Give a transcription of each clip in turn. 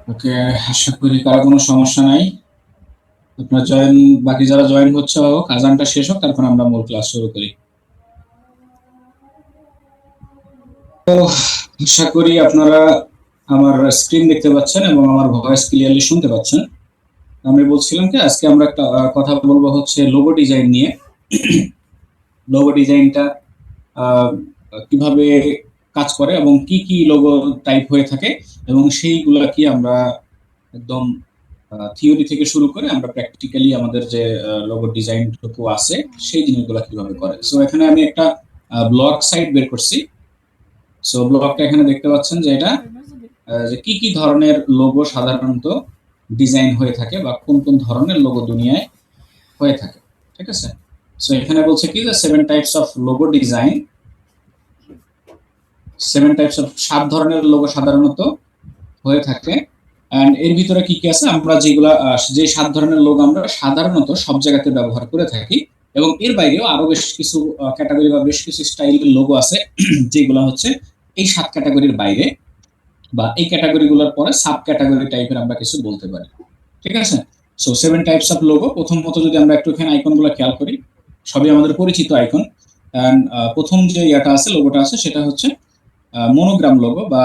ওকে, আশা করি কারো কোনো সমস্যা নাই। আপনার বাকি যারা জয়েন হচ্ছে হোক, আজানটা শেষ হোক, তারপর আমরা মূল ক্লাস শুরু করি। তো আশা করি আপনারা আমার স্ক্রিন দেখতে পাচ্ছেন এবং আমার ভয়েস ক্লিয়ারলি শুনতে পাচ্ছেন। আমি বলছিলাম কি, আজকে আমরা একটা কথা বলবো হচ্ছে লোগো ডিজাইন নিয়ে। লোগো ডিজাইনটা কিভাবে কাজ করে এবং কি কি লোগো টাইপ হয়ে থাকে, এবং সেইগুলা কি আমরা একদম থিওরি থেকে শুরু করে আমরা প্র্যাকটিক্যালি আমাদের যে লোগো ডিজাইনটুকু আছে সেই জিনিসগুলো কিভাবে করে। সো এখানে আমি একটা ব্লগ সাইট বের করছি। সো ব্লগটা এখানে দেখতে পাচ্ছেন যে এটা যে কি কি ধরনের লোগো সাধারণত ডিজাইন হয়ে থাকে বা কোন কোন ধরনের লোগো দুনিয়ায় হয়ে থাকে। ঠিক আছে। সো এখানে বলছে কি যে 7 ধরনের লোগো সাধারণত হয়ে থাকে। এন্ড এর ভিতরে কি কি আছে, আমরা যে 7 ধরনের লোগো আমরা সাধারণত সব জায়গাতে ব্যবহার করে থাকি, এবং এর বাইরেও আরো বেশ কিছু ক্যাটাগরি বা বেশ কিছু স্টাইলের লোগো আছে যেগুলো হচ্ছে এই 7 ক্যাটাগরির বাইরে, বা এই ক্যাটাগরিগুলোর পরে সাব ক্যাটাগরি টাইপের আমরা কিছু বলতে পারি। ঠিক আছে। So 7 types of logo. প্রথমত যদি আমরা একটু এখানে আইকনগুলো খেয়াল করি, সবই আমাদের পরিচিত আইকন। এন্ড প্রথম যে ইয়াটা আছে, লোগোটা আছে, সেটা হচ্ছে মনোগ্রাম লোগো বা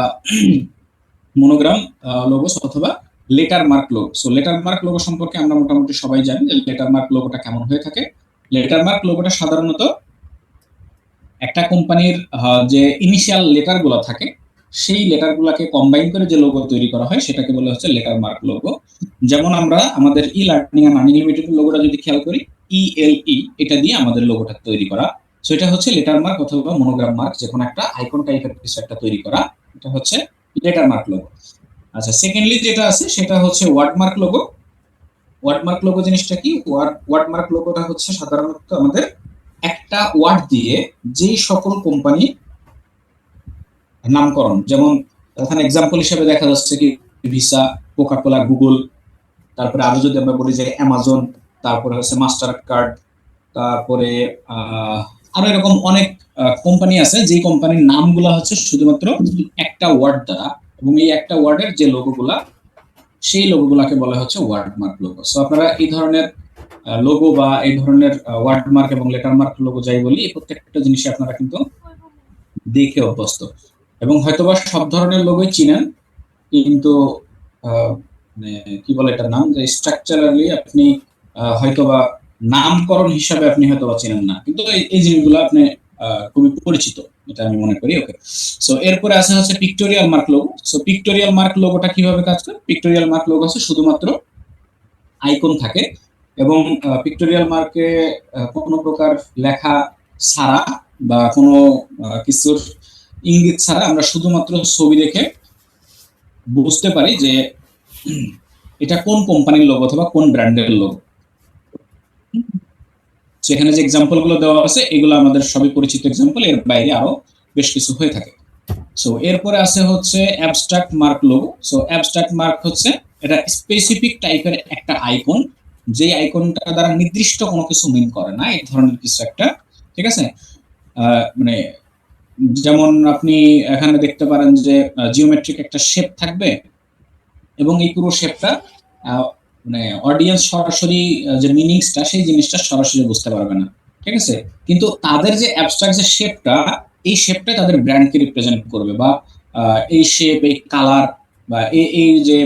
মনোগ্রাম লোগোস অথবা letter mark logo. So letter mark logo সম্পর্কে আমরা মোটামুটি সবাই জানি যে লেটার মার্ক লোগোটা কেমন হয়ে থাকে। লেটার মার্ক লোগোটা সাধারণত একটা কোম্পানির যে ইনিশিয়াল লেটার গুলো থাকে সেই লেটার গুলাকে কম্বাইন করে যে লোগো তৈরি করা হয় সেটাকে বলা হচ্ছে লেটার মার্ক লোগো। যেমন আমরা আমাদের ই লার্নিং এন্ড আনলিমিটেড লোগোটা যদি খেয়াল করি, ইএলই এটা দিয়ে আমাদের লোগোটা তৈরি করা। সো এটা হচ্ছে লেটার মার্ক অথবা মনোগ্রাম মার্ক, যে কোনো একটা আইকন টাইপের কিছু একটা তৈরি করা, এটা হচ্ছে লেটার মার্ক লোগো। আচ্ছা, সেকেন্ডলি যেটা আছে সেটা হচ্ছে ওয়ার্ডমার্ক লোগো। ওয়ার্ডমার্ক লোগো জিনিসটা কি? ওয়ার্ডমার্ক লোগোটা হচ্ছে সাধারণত আমাদের একটা ওয়ার্ড দিয়ে যেই সকল কোম্পানি নামকরণ, যেমন এখানে এক্সাম্পল হিসেবে দেখা যাচ্ছে কি ভিসা, কোকাকোলা, গুগল, তারপরে আরো যদি আমরা বলি যে অ্যামাজন, তারপরে হচ্ছে মাস্টার কার্ড, তারপরে আরো এরকম অনেক কোম্পানি আছে যে কোম্পানির নামগুলা হচ্ছে শুধুমাত্র একটা ওয়ার্ড দ্বারা, এবং এই একটা ওয়ার্ডের যে লোগোগুলা সেই লোগোগুলাকে বলা হচ্ছে ওয়ার্ডমার্ক লোগো। সো আপনারা এই ধরনের লোগো বা এই ধরনের ওয়ার্ডমার্ক এবং লেটারমার্ক লোগো যাই বলি, এই প্রত্যেকটা জিনিসে আপনারা কিন্তু দেখে অভ্যস্ত এবং হয়তোবা সব ধরনের লোগোই চিনেন, কিন্তু মানে কি বলে এটার নাম, যে স্ট্রাকচারালি আপনি হয়তোবা নামকরণ হিসাবে আপনি হয়তোবা চিনেন না, কিন্তু এই জিনিসগুলো আপনি খুবই পরিচিত, এটা আমি মনে করি। ওকে। সো এরপরে আছে হচ্ছে pictorial mark logo. So pictorial mark লোগোটা কিভাবে কাজ করে? পিক্টোরিয়াল মার্ক লোগো হচ্ছে শুধুমাত্র আইকন থাকে, এবং পিক্টোরিয়াল মার্কে কোনো প্রকার লেখা ছাড়া বা কোনো কিছুর ইঙ্গিত ছাড়া আমরা শুধুমাত্র ছবি দেখে বুঝতে পারি যে এটা কোন কোম্পানির লোগো অথবা কোন ব্র্যান্ডের লোগো। সেখানে যে এক্সাম্পল গুলো দেওয়া আছে এগুলো আমাদের সবই পরিচিত এক্সাম্পল, এর বাইরে আরো বেশ কিছু হয়ে থাকে। সো এরপরে আছে হচ্ছে abstract mark logo. So abstract mark হচ্ছে এটা স্পেসিফিক টাইপের একটা আইকন, যে আইকনটা দ্বারা নির্দিষ্ট কোনো কিছু মিন করে না, এই ধরনের কিছু একটা। ঠিক আছে। মানে যেমন আপনি এখানে দেখতে পারেন যে জিওমেট্রিক একটা শেপ থাকবে, এবং এই পুরো শেপটা মানে অডিয়েন্স সরাসরি যে মিনিংসটা সেই জিনিসটা সরাসরি বুঝতে পারবে না। ঠিক আছে। কিন্তু তাদের যে অ্যাবস্ট্রাক্ট যে শেপটা, এই শেপটা তাদের ব্র্যান্ডকে রিপ্রেজেন্ট করবে, বা এই শেপ, এই কালার, বা এই যে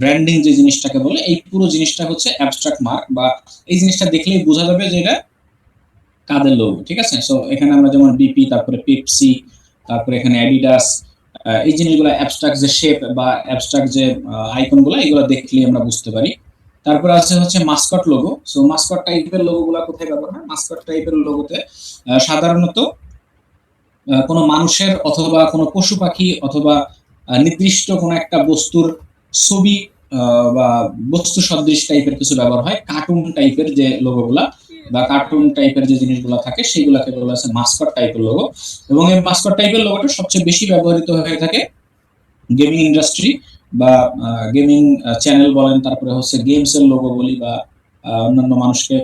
ব্র্যান্ডিং যে জিনিসটাকে বলে, এই পুরো জিনিসটা হচ্ছে অ্যাবস্ট্রাক্ট মার্ক, বা এই জিনিসটা দেখলেই বোঝা যাবে যে এটা কাদের লোগো। ঠিক আছে। সো এখানে আমরা যেমন বিপি, তারপরে পেপসি, তারপরে এখানে অ্যাডিডাস, এই জিনিসগুলো অ্যাবস্ট্রাক্ট যে শেপ বা অ্যাবস্ট্রাক্ট যে আইকনগুলো, এগুলো দেখলেই আমরা বুঝতে পারি। তারপর আছে হচ্ছে মাস্কট লোগো। সো মাস্কট টাইপের লোগোগুলো কোথায় ব্যবহার হয়? মাস্কট টাইপের লোগোতে সাধারণত কোনো মানুষের অথবা কোনো পশু পাখি অথবা নির্দিষ্ট কোনো একটা বস্তুর ছবি বা বস্তু সদৃশ টাইপের কিছু ব্যবহার হয়। কার্টুন টাইপের যে লোগোগুলা বা কার্টুন টাইপের যে জিনিসগুলো থাকে সেগুলোকে বলা হচ্ছে মাস্কট টাইপের লোগো। এবং এই মাস্কট টাইপের লোগোটা সবচেয়ে বেশি ব্যবহৃত হয়ে থাকে গেমিং ইন্ডাস্ট্রি বা গেমিং চ্যানেল বলেন, তারপরে হচ্ছে গেমস এর লোগো বলি, বা অন্যান্য মানুষকে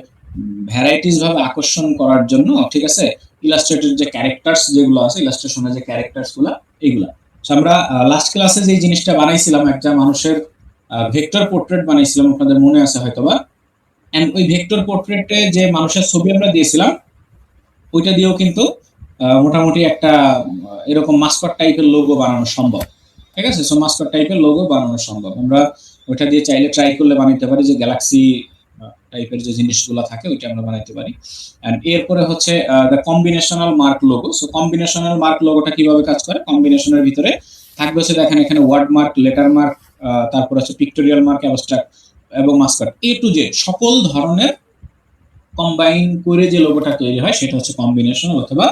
ভ্যারাইটিস ভাবে আকর্ষণ করার জন্য। ঠিক আছে। ইলাস্ট্রেটেড যে ক্যারেক্টার্স যেগুলো আছে, ইলাস্ট্রেশনের যে ক্যারেক্টার্স গুলা, এইগুলা। আমরা লাস্ট ক্লাসে যে জিনিসটা বানাইছিলাম, একটা মানুষের ভেক্টর পোর্ট্রেট বানাইছিলাম, আপনাদের মনে আছে হয়তোবা। এন্ড ওই ভেক্টর পোর্ট্রেটে যে মানুষের ছবি আমরা দিয়েছিলাম, ওইটা দিয়েও কিন্তু মোটামুটি একটা এরকম মাস্কট টাইপের লোগো বানানো সম্ভব। ঠিক আছে, সো মাস্কট টাইপের লোগো বানানো সম্ভব। আমরা ওইটা দিয়ে চাইলে ট্রাই করলে বানাইতে পারি, যে গ্যালাক্সি টাইপের যে জিনিসগুলো থাকে ওইটা আমরা বানাইতে পারি। এন্ড এরপরে হচ্ছে the combinational mark logo. So combinational mark লোগোটা কিভাবে কাজ করে? কম্বিনেশনের ভিতরে থাকবে হচ্ছে, দেখেন এখানে ওয়ার্ড মার্ক, লেটার মার্ক, তারপর হচ্ছে পিক্টোরিয়াল মার্ক, অ্যাবস্ট্রাক্ট এবং মাস্কট, এ টু জেড সকল ধরনের কম্বাইন করে যে লোগোটা তৈরি হয় সেটা হচ্ছে কম্বিনেশনাল অথবা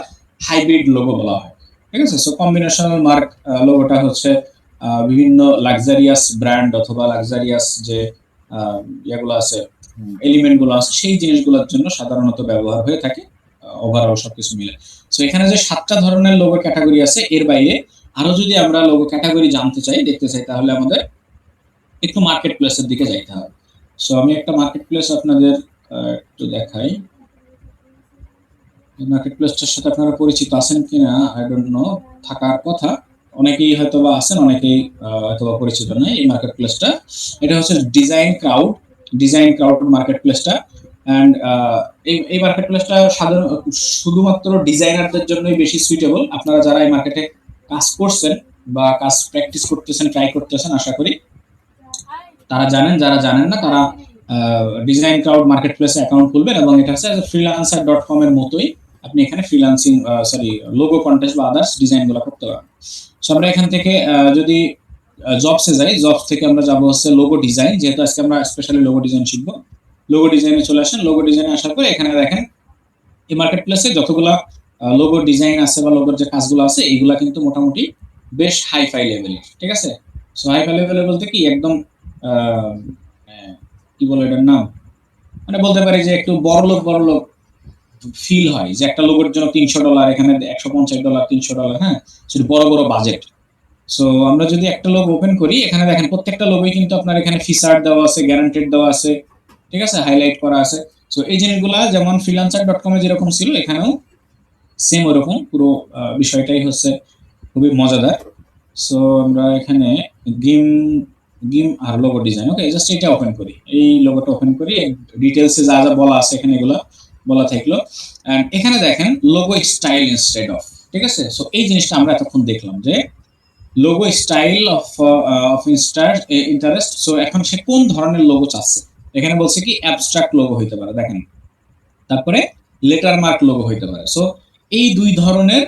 হাইব্রিড লোগো বলা হয়। ঠিক আছে, সো কম্বিনেশনাল মার্ক লোগোটা হচ্ছে বিভিন্ন লাক্সারিয়াস ব্র্যান্ড অথবা লাক্সারিয়াস যে ইয়েগুলো আছে, এলিমেন্ট গুলো আছে, সেই জিনিসগুলোর জন্য সাধারণত ব্যবহার হয়ে থাকে ওভারঅল সবকিছু মিলে। সো এখানে যে 7টা ধরনের লোগো ক্যাটাগরি আছে, এর বাইরে আরো যদি আমরা লোগো ক্যাটাগরি জানতে চাই, দেখতে চাই, তাহলে আমাদের একটু মার্কেট প্লেসের দিকে যাইতে হবে। সো আমি একটা মার্কেট প্লেস আপনাদের একটু দেখাই। মার্কেট প্লেসটার সাথে আপনারা পরিচিত আছেন কিনা আই ডোন্ট নো, থাকার কথা, অনেকেই হয়তো বা আছেন, অনেকেই হয়তো বা পরিচিত নয় এই মার্কেট প্লেসটা। এটা হচ্ছে ডিজাইন ক্রাউড মার্কেট প্লেসটা। অ্যান্ড এই মার্কেট প্লেসটা সাধারণ শুধুমাত্র ডিজাইনারদের জন্যই বেশি সুইটেবল। আপনারা যারা এই মার্কেটে কাজ করছেন বা কাজ প্র্যাকটিস করতেছেন, ট্রাই করতেছেন, আশা করি তারা জানেন। যারা জানেন না, তারা ডিজাইন ক্রাউড মার্কেট প্লেসে অ্যাকাউন্ট খুলবেন, এবং এটা হচ্ছে freelancer.com এর মতোই আপনি এখানে ফ্রিল্যান্সিং লোগো কন্টেস্ট বা আদার্স ডিজাইনগুলো করতে পারবেন। সো আমরা এখান থেকে যদি জবসে যাই, জবস থেকে আমরা যাবো হচ্ছে লোগো ডিজাইন, যেহেতু আজকে আমরা স্পেশালি লোগো ডিজাইন শিখবো। লোগো ডিজাইনে চলে আসেন। লোগো ডিজাইনে আসার পরে এখানে দেখেন এই মার্কেট প্লেসে যতগুলা লোগো ডিজাইন আছে বা লোগোর যে কাজগুলো আছে, এইগুলা কিন্তু মোটামুটি বেশ হাইফাই লেভেলের। ঠিক আছে, সো হাইফাই লেভেলের বলতে কি, একদম কি বলে এটার নাম, মানে বলতে পারি যে একটু বড় লোক ফিল হয়, যে একটা লোগোর জন্য $300, এখানে $150, $300, হ্যাঁ, সেটা বড় বড় বাজেট। সো আমরা যদি একটা লোগো ওপেন করি, এখানে দেখেন প্রত্যেকটা লোগোই কিন্তু আপনার এখানে ফিচার দেওয়া আছে, গ্যারান্টেড দেওয়া আছে, ঠিক আছে, হাইলাইট করা আছে। সো এই জিনিসগুলা যেমন freelancer.com এ যেরকম ছিল, এখানেও সেম ওরকম পুরো বিষয়টাই হচ্ছে খুবই মজাদার। সো আমরা এখানে গিম গিম আর লোগো ডিজাইন, ওকে, জাস্ট এটা ওপেন করি, এই লোগোটা ওপেন করি, ডিটেলসে যা যা বলা আছে এখানে এগুলো বলা থাকলো। এন্ড এখানে দেখেন লোগো স্টাইল ইনস্টেড অফ, ঠিক আছে। সো এই জিনিসটা আমরা এতক্ষণ দেখলাম যে logo style of interest. So এখন সে কোন ধরনের লোগো চাচ্ছে, এখানে বলছে কি অ্যাবস্ট্রাক্ট লোগো হইতে পারে, দেখেন, তারপরে লেটার মার্ক লোগো হইতে পারে। সো এই দুই ধরনের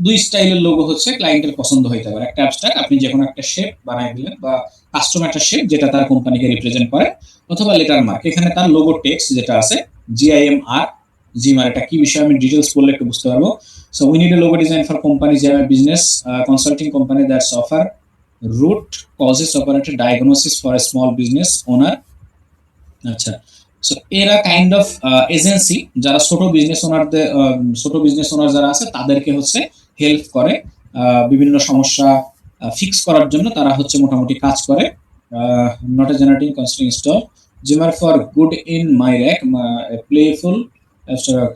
দুই স্টাইলের লোগো হচ্ছে ক্লায়েন্টের পছন্দ হইতে পারে। একটা অ্যাবস্ট্রাক্ট, আপনি যে কোনো একটা শেপ বানাই দিলেন বা কাস্টম একটা শেপ যেটা তার কোম্পানিকে রিপ্রেজেন্ট করে, অথবা লেটার মার্ক, এখানে তার লোগো টেক্সট যেটা আছে GIMR, জিমার, এটা কি বিষয় আমি ডিটেলস বললে একটু বুঝতে পারবো। So we need a logo design for company GMR business consulting company that's offer root causes operated diagnosis for a small business owner. আচ্ছা, সো এরা কাইন্ড অফ এজেন্সি, যারা ছোট বিজনেস ওনার যারা আছে তাদেরকে হচ্ছে হেল্প করে বিভিন্ন সমস্যা ফিক্স করার জন্য, তারা হচ্ছে মোটামুটি কাজ করে। নট এ জেনারেটিং কনস্ট্রিং স্টল জিমার for good in my rack playful.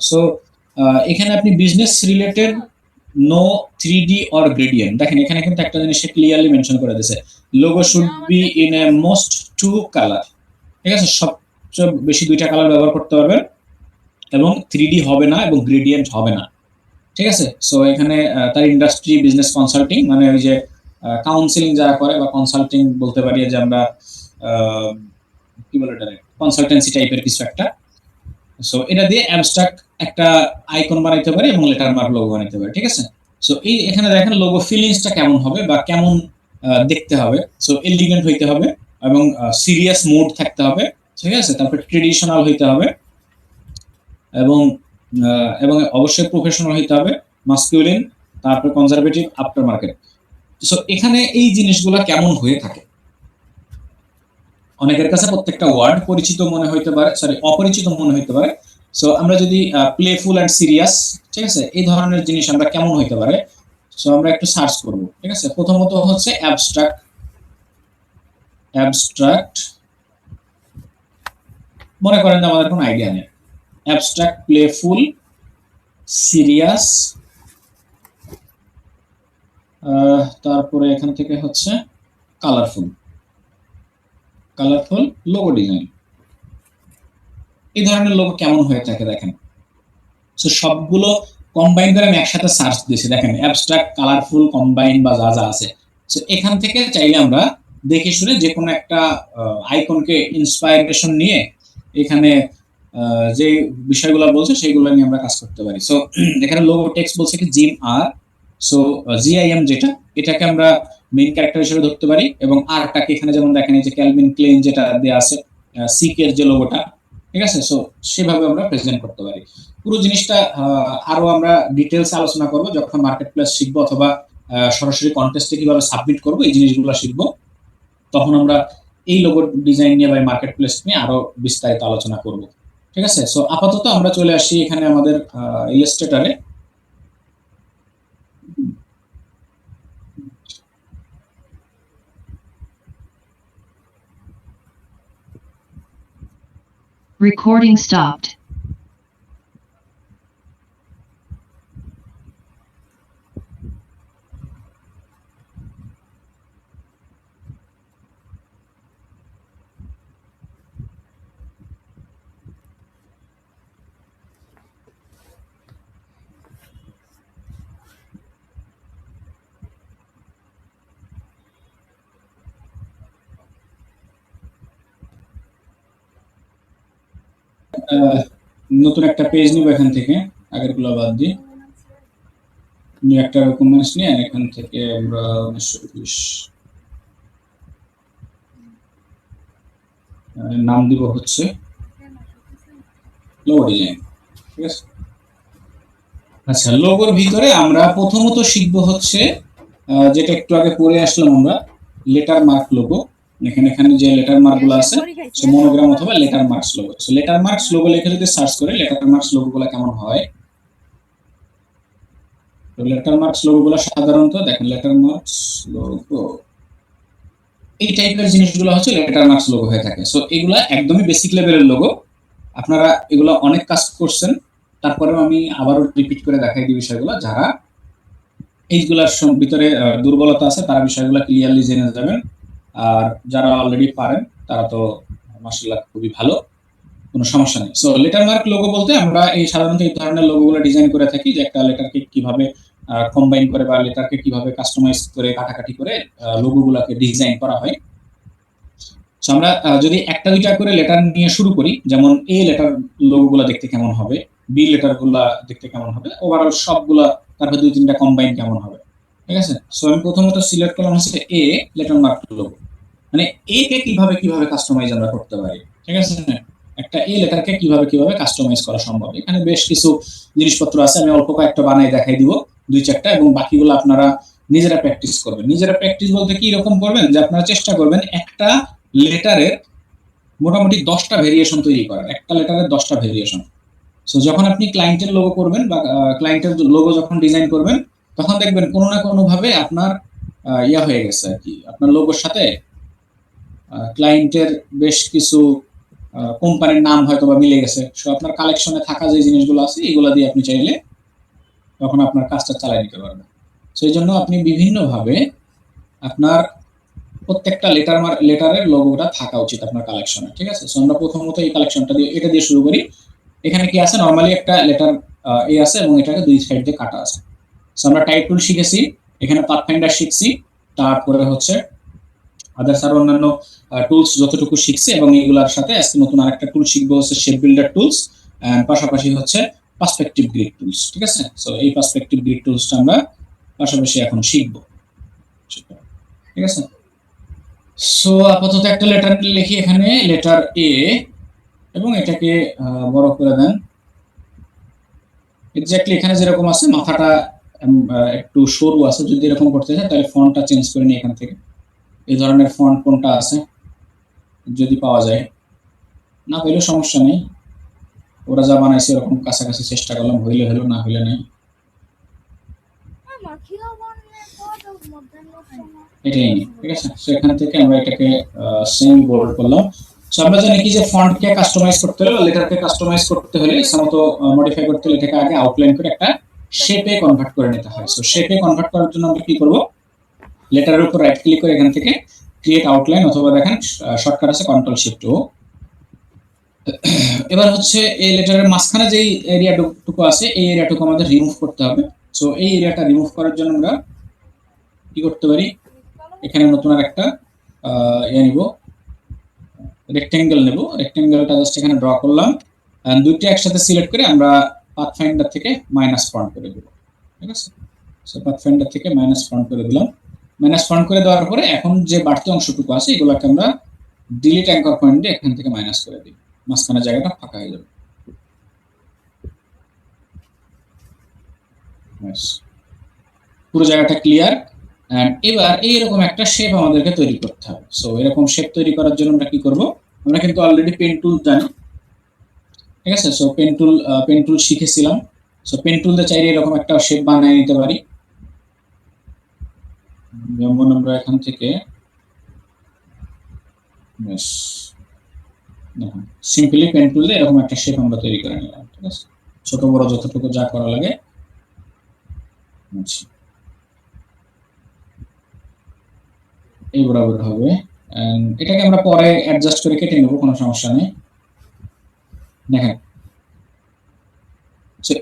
So এখানে আপনি business related no 3D or gradient, দেখেন এখানে কিন্তু একটা জিনিস ক্লিয়ারলি মেনশন করে দিয়েছে, logo should be in a most 2 colour. ঠিক আছে, সবচেয়ে বেশি 2টা কালার ব্যবহার করতে পারবেন, এবং 3D হবে না এবং গ্রেডিয়েন্ট হবে না। ঠিক আছে, সো এখানে তার ইন্ডাস্ট্রি বিজনেস কনসাল্টিং, মানে ওই যে কাউন্সিলিং যারা করে বা কনসাল্টিং বলতে পারি, যে আমরা কি বলে এটা, কনসালটেন্সি টাইপের কিছু একটা। সো এটা দিয়ে অ্যাবস্ট্রাক্ট একটা আইকন বানাইতে পারি এবং লেটার মার্ক লোগো বানাইতে পারি। ঠিক আছে, সো এই এখানে দেখেন লোগো ফিলিংসটা কেমন হবে বা কেমন দেখতে হবে। সো এলিগেন্ট হইতে হবে এবং সিরিয়াস মুড থাকতে হবে। ঠিক আছে, তারপর ট্রেডিশনাল হইতে হবে এবং এবং অবশ্যই প্রফেশনাল হইতে হবে, মাস্কুলিন, তারপর কনজারভেটিভ, আফটার মার্কেট। সো এখানে এই জিনিসগুলো কেমন হয়ে থাকে, অনেকের কাছে প্রত্যেকটা ওয়ার্ড পরিচিত মনে হইতে পারে, অপরিচিত মনে হইতে পারে। সো আমরা যদি প্লেফুল অ্যান্ড সিরিয়াস, ঠিক আছে, এই ধরনের জিনিস আমরা কেমন হইতে পারে, সো আমরা একটু সার্চ করব। ঠিক আছে, প্রথমত হচ্ছে অ্যাবস্ট্রাক্ট, মনে করেন যে আমাদের কোনো আইডিয়া নেই, অ্যাবস্ট্রাক্ট, প্লেফুল, সিরিয়াস, তারপরে এখান থেকে হচ্ছে কালারফুল লোগো ডিজাইন। এই ধরনের লোগো কেমন হয়ে থাকে দেখেন। সো সবগুলো কম্বাইন করে আমি একসাথে সার্চ দিয়েছি, দেখেন অ্যাবস্ট্রাক্ট, কালারফুল, কম্বাইন বা যা যা আছে। সো এখান থেকে চাইলে আমরা দেখে শুনে যে কোনো একটা আইকনকে ইন্সপায়ারেশন নিয়ে এখানে যে বিষয়গুলো বলছে সেগুলো নিয়ে আমরা কাজ করতে পারি। সো এখানে লোগো টেক্সট বলছে কি জিম আর, সো জিআইএম যেটা, এটাকে আমরা মেইন ক্যারেক্টার হিসেবে ধরতে পারি, এবং আরটাকে এখানে যেমন দেখেন এই যে ক্যালভিন ক্লেইন যেটা দেয়া আছে সিকের যে লোগোটা, ঠিক আছে। সো সেভাবে আমরা প্রেজেন্ট করতে পারি পুরো জিনিসটা। আরো আমরা ডিটেলস আলোচনা করব যখন মার্কেট প্লেস শিখবো, অথবা সরাসরি কন্টেস্টে কিভাবে সাবমিট করবো এই জিনিসগুলো শিখবো, তখন আমরা এই লোগো ডিজাইন নিয়ে বা মার্কেট প্লেস নিয়ে আরো বিস্তারিত আলোচনা করব, ঠিক আছে। সো আপাতত আমরা চলে আসি এখানে আমাদের ইলাস্ট্রেটরে। Recording stopped. নতুন একটা পেজ নিব এখান থেকে, আগেরগুলো বাদ দিয়ে নিউ একটা ডকুমেন্টস নিয়ে এখান থেকে আমরা 1920 নাম দিব হচ্ছে লোগো ডিজাইন, ঠিক আছে। আচ্ছা, লোগোর ভিতরে আমরা প্রথমত শিখবো হচ্ছে যেটা একটু আগে পড়ে আসলাম আমরা, লেটার মার্ক লোগো। এখানে যে লেটার মার্ক গুলো আছে, মনোগ্রাম অথবা letter marks logo. So letter marks logo লিখে যদি সার্চ করে লেটার মার্কস লোগো গুলো কেমন হয়, তো লেটার মার্কস লোগো গুলো সাধারণত দেখেন লেটার মার্কস লোগো এই টাইপের জিনিসগুলো হচ্ছে লেটার মার্কস লোগো হয়ে থাকে। সো এগুলা একদমই বেসিক লেভেলের লোগো, আপনারা এগুলো অনেক কাজ করছেন, তারপরেও আমি আবারও রিপিট করে দেখাই দিই বিষয়গুলো। যারা এইগুলার ভিতরে দুর্বলতা আছে তারা বিষয়গুলো ক্লিয়ারলি জেনে যাবেন, আর যারা অলরেডি পারেন তারা তো মাশাআল্লাহ খুবই ভালো, কোনো সমস্যা নেই। সো লেটার মার্ক লোগো বলতে আমরা এই সাধারণত এই ধরনের লোগোগুলো ডিজাইন করে থাকি, যে একটা লেটারকে কিভাবে কম্বাইন করে বা লেটারকে কিভাবে কাস্টমাইজ করে কাটাকাটি করে লোগোগুলোকে ডিজাইন করা হয়। সো আমরা যদি একটা দুইটা করে লেটার নিয়ে শুরু করি, যেমন এ লেটার লোগোগুলো দেখতে কেমন হবে, বি লেটারগুলো দেখতে কেমন হবে, ওভারঅল সবগুলা তারপর দুই তিনটা কম্বাইন কেমন হবে, ঠিক আছে। সো আমি প্রথমত সিলেক্ট করলাম হচ্ছে এ লেটার মার্ক লোগো, মানে এ কে কিভাবে কাস্টমাইজ আমরা করতে পারি, ঠিক আছে। একটা এ লেটারকে কিভাবে কাস্টমাইজ করা সম্ভব, এখানে বেশ কিছু জিনিসপত্র আছে, আমি অল্প কয়েকটা বানাই দেখাই দিব, দুই চারটা, এবং বাকিগুলো আপনারা নিজেরা প্র্যাকটিস করবেন। নিজেরা প্র্যাকটিস বলতে কি রকম করবেন, যে আপনারা চেষ্টা করবেন একটা লেটারের মোটামুটি 10টা ভেরিয়েশন তৈরি করার, একটা লেটারের 10টা ভেরিয়েশন। সো যখন আপনি ক্লায়েন্টের লোগো করবেন বা ক্লায়েন্টের লোগো যখন ডিজাইন করবেন, তখন দেখবেন কোনো না কোনো ভাবে আপনার ইয়া হয়ে গেছে আর কি, আপনার লোগোর সাথে ক্লায়েন্টের বেশ কিছু কোম্পানির নাম হয়তো বা মিলে গেছে। সো আপনার কালেকশনে থাকা যে জিনিসগুলো আছে এগুলো দিয়ে আপনি চাইলে তখন আপনার কাজটা চালিয়ে নিতে পারবেন। সেই জন্য আপনি বিভিন্নভাবে আপনার প্রত্যেকটা লেটারের লোগোটা থাকা উচিত আপনার কালেকশনে, ঠিক আছে। সো আমরা প্রথমত এই কালেকশনটা দিয়ে এটা দিয়ে শুরু করি। এখানে কি আছে, নরমালি একটা লেটার এ আছে এবং এটাকে দুই সাইড দিয়ে কাটা আছে। সো আমরা টাইপ টুল শিখেছি, এখানে পাথফাইন্ডার শিখছি, তারপরে হচ্ছে আদার্স আর অন্যান্য টুলস যতটুকু শিখছি, এবং এগুলোর সাথে আজকে নতুন আরেকটা টুল শিখবো হচ্ছে শেপ বিল্ডার টুলস, পাশাপাশি হচ্ছে পার্সপেক্টিভ গ্রিড টুলস, ঠিক আছে। সো এই পার্সপেক্টিভ গ্রিড টুলসটা আমরা পাশাপাশি এখন শিখবো, ঠিক আছে। সো আপাতত একটা লেটার লিখি এখানে, লেটার এ, এবং এটাকে বড় করে দেন। এক্স্যাক্টলি এখানে যেরকম আছে মাথাটা একটু সরু আছে, যদি এরকম করতে চাই তাহলে ফন্টটা চেঞ্জ করে নিই এখান থেকে। এই ধরনের ফন্ট কোনটা আছে যদি পাওয়া যায়, না পেলেও সমস্যা নেই, ওরা যা বানাইছে এরকম কাছাকাছি চেষ্টা করলাম, হইলে হলো না হইলে নেই, এটাই নেই, ঠিক আছে। সেখান থেকে আমরা এটাকে সেমি বোল্ড করলাম। সো আমরা জানি কি যে ফন্টকে কাস্টমাইজ করতে হলে, লেটারকে কাস্টমাইজ করতে হলে, ইচ্ছামতো মডিফাই করতে হলে এটাকে আগে আউটলাইন করে একটা শেপে কনভার্ট করে নিতে হয়। সো শেপে কনভার্ট করার জন্য আমরা কি করব, লেটারের উপর রাইট ক্লিক করে এখান থেকে ক্রিয়েট আউটলাইন, অথবা দেখেন শর্টকাট আছে কন্ট্রোল শিফট ও। এবার হচ্ছে এই লেটারের মাঝখানে যেই এরিয়াটুকু আছে এই এরিয়াটুকু আমাদের রিমুভ করতে হবে। সো এই এরিয়াটা রিমুভ করার জন্য আমরা কি করতে পারি, এখানে নতুন আর একটা নিব, রেক্টেঙ্গেল নেব। রেক্টেঙ্গেলটা জাস্ট এখানে ড্র করলাম, দুইটা একসাথে সিলেক্ট করে আমরা পাথফাইন্ডার থেকে মাইনাস ফন্ট করে দেব। ঠিক আছে, সো পাথফাইন্ডার থেকে মাইনাস ফন্ট করে দিলাম। মাইনাস ফন্ট করে দেওয়ার পরে এখন যে বাড়তি অংশটুকু আছে এগুলোকে আমরা ডিলিট অ্যাঙ্কর পয়েন্ট দিয়ে এখান থেকে মাইনাস করে দিই, মাঝখানে জায়গাটা ফাঁকা হয়ে যাবে। পুরো জায়গাটা ক্লিয়ার। এবার এইরকম একটা শেপ আমাদেরকে তৈরি করতে হবে। সো এরকম শেপ তৈরি করার জন্য আমরা কি করব, আমরা কিন্তু অলরেডি পেন টুল জানি, ঠিক আছে। সো পেন টুল শিখেছিলাম। সো পেন টুল দিয়ে চাইলে এরকম একটা শেপ বানিয়ে নিতে পারি। যেমন আমরা এখান থেকে সিম্পলি পেন টুল দিয়ে এরকম একটা শেপ আমরা তৈরি করে নিলাম। ঠিক আছে, ছোট বড় যতটুকু যা করা লাগে। আচ্ছা, এই বরাবর হবে। এটাকে আমরা পরে অ্যাডজাস্ট করে কেটে নেব, কোনো সমস্যা নেই। দেখেন, সো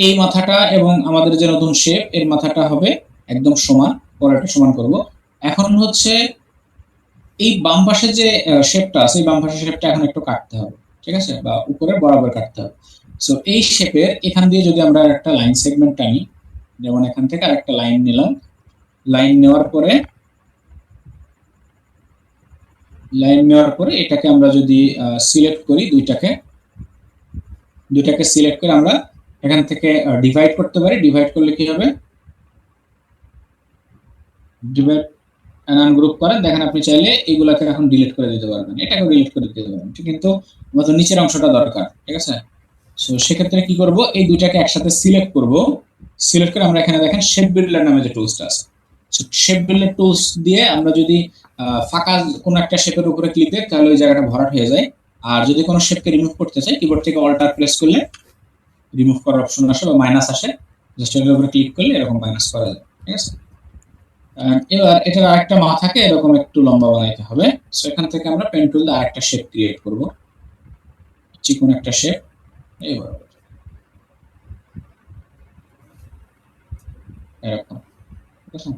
এই মাথাটা এবং আমাদের যে নতুন শেপ এর মাথাটা হবে একদম সমান, পরেরটা সমান করব। এখন হচ্ছে এই বাম পাশে যে শেপটা আছে এই বাম পাশের শেপটা এখন একটু কাটতে হবে, ঠিক আছে, বা উপরে বরাবর কাটতে হবে। সো এই শেপের এখান দিয়ে যদি আমরা একটা লাইন সেগমেন্ট টানি, যেমন এখান থেকে আরেকটা লাইন নিলাম, লাইন নেওয়ার পরে এটাকে আমরা যদি সিলেক্ট করি, দুইটাকে সিলেক্ট করে আমরা এখান থেকে ডিভাইড করতে পারি। ডিভাইড করলে কি হবে, ডিভাইড এন্ড আনগ্রুপ করেন, দেখেন আপনি চাইলে এগুলাকে এখন ডিলিট করে দিতে পারবেন, এটাকেও ডিলিট করে দিতে পারবেন, কিন্তু আমাদের নিচের অংশটা দরকার। ঠিক আছে, সো সেক্ষেত্রে কি করব, এই দুইটাকে একসাথে সিলেক্ট করব। সিলেক্ট করে আমরা এখানে দেখেন শেপ বিল্ডার নামে যে টুলসটা আছে, শেপ বিল্ডার টুলস দিয়ে আমরা যদি ফাঁকা কোনো একটা শেপের উপরে ক্লিক দিই তাহলে ওই জায়গাটা ভরাট হয়ে যায়। আর যদি কোনো শেপকে রিমুভ করতে চাই, কিবোর্ড থেকে অল্টার প্রেস করলে রিমুভ করার অপশন আসে বা মাইনাস আসে, জাস্ট এর উপরে ক্লিক করলে এরকম মাইনাস করা যায়। ঠিক আছে, এবার এটার আরেকটা মাথাকে এরকম একটু লম্বা বানাইতে হবে। সো এখান থেকে আমরা পেন টুল দিয়ে আরেকটা শেপ ক্রিয়েট করব, চিকন একটা শেপ এইবার এরকম। ঠিক আছে,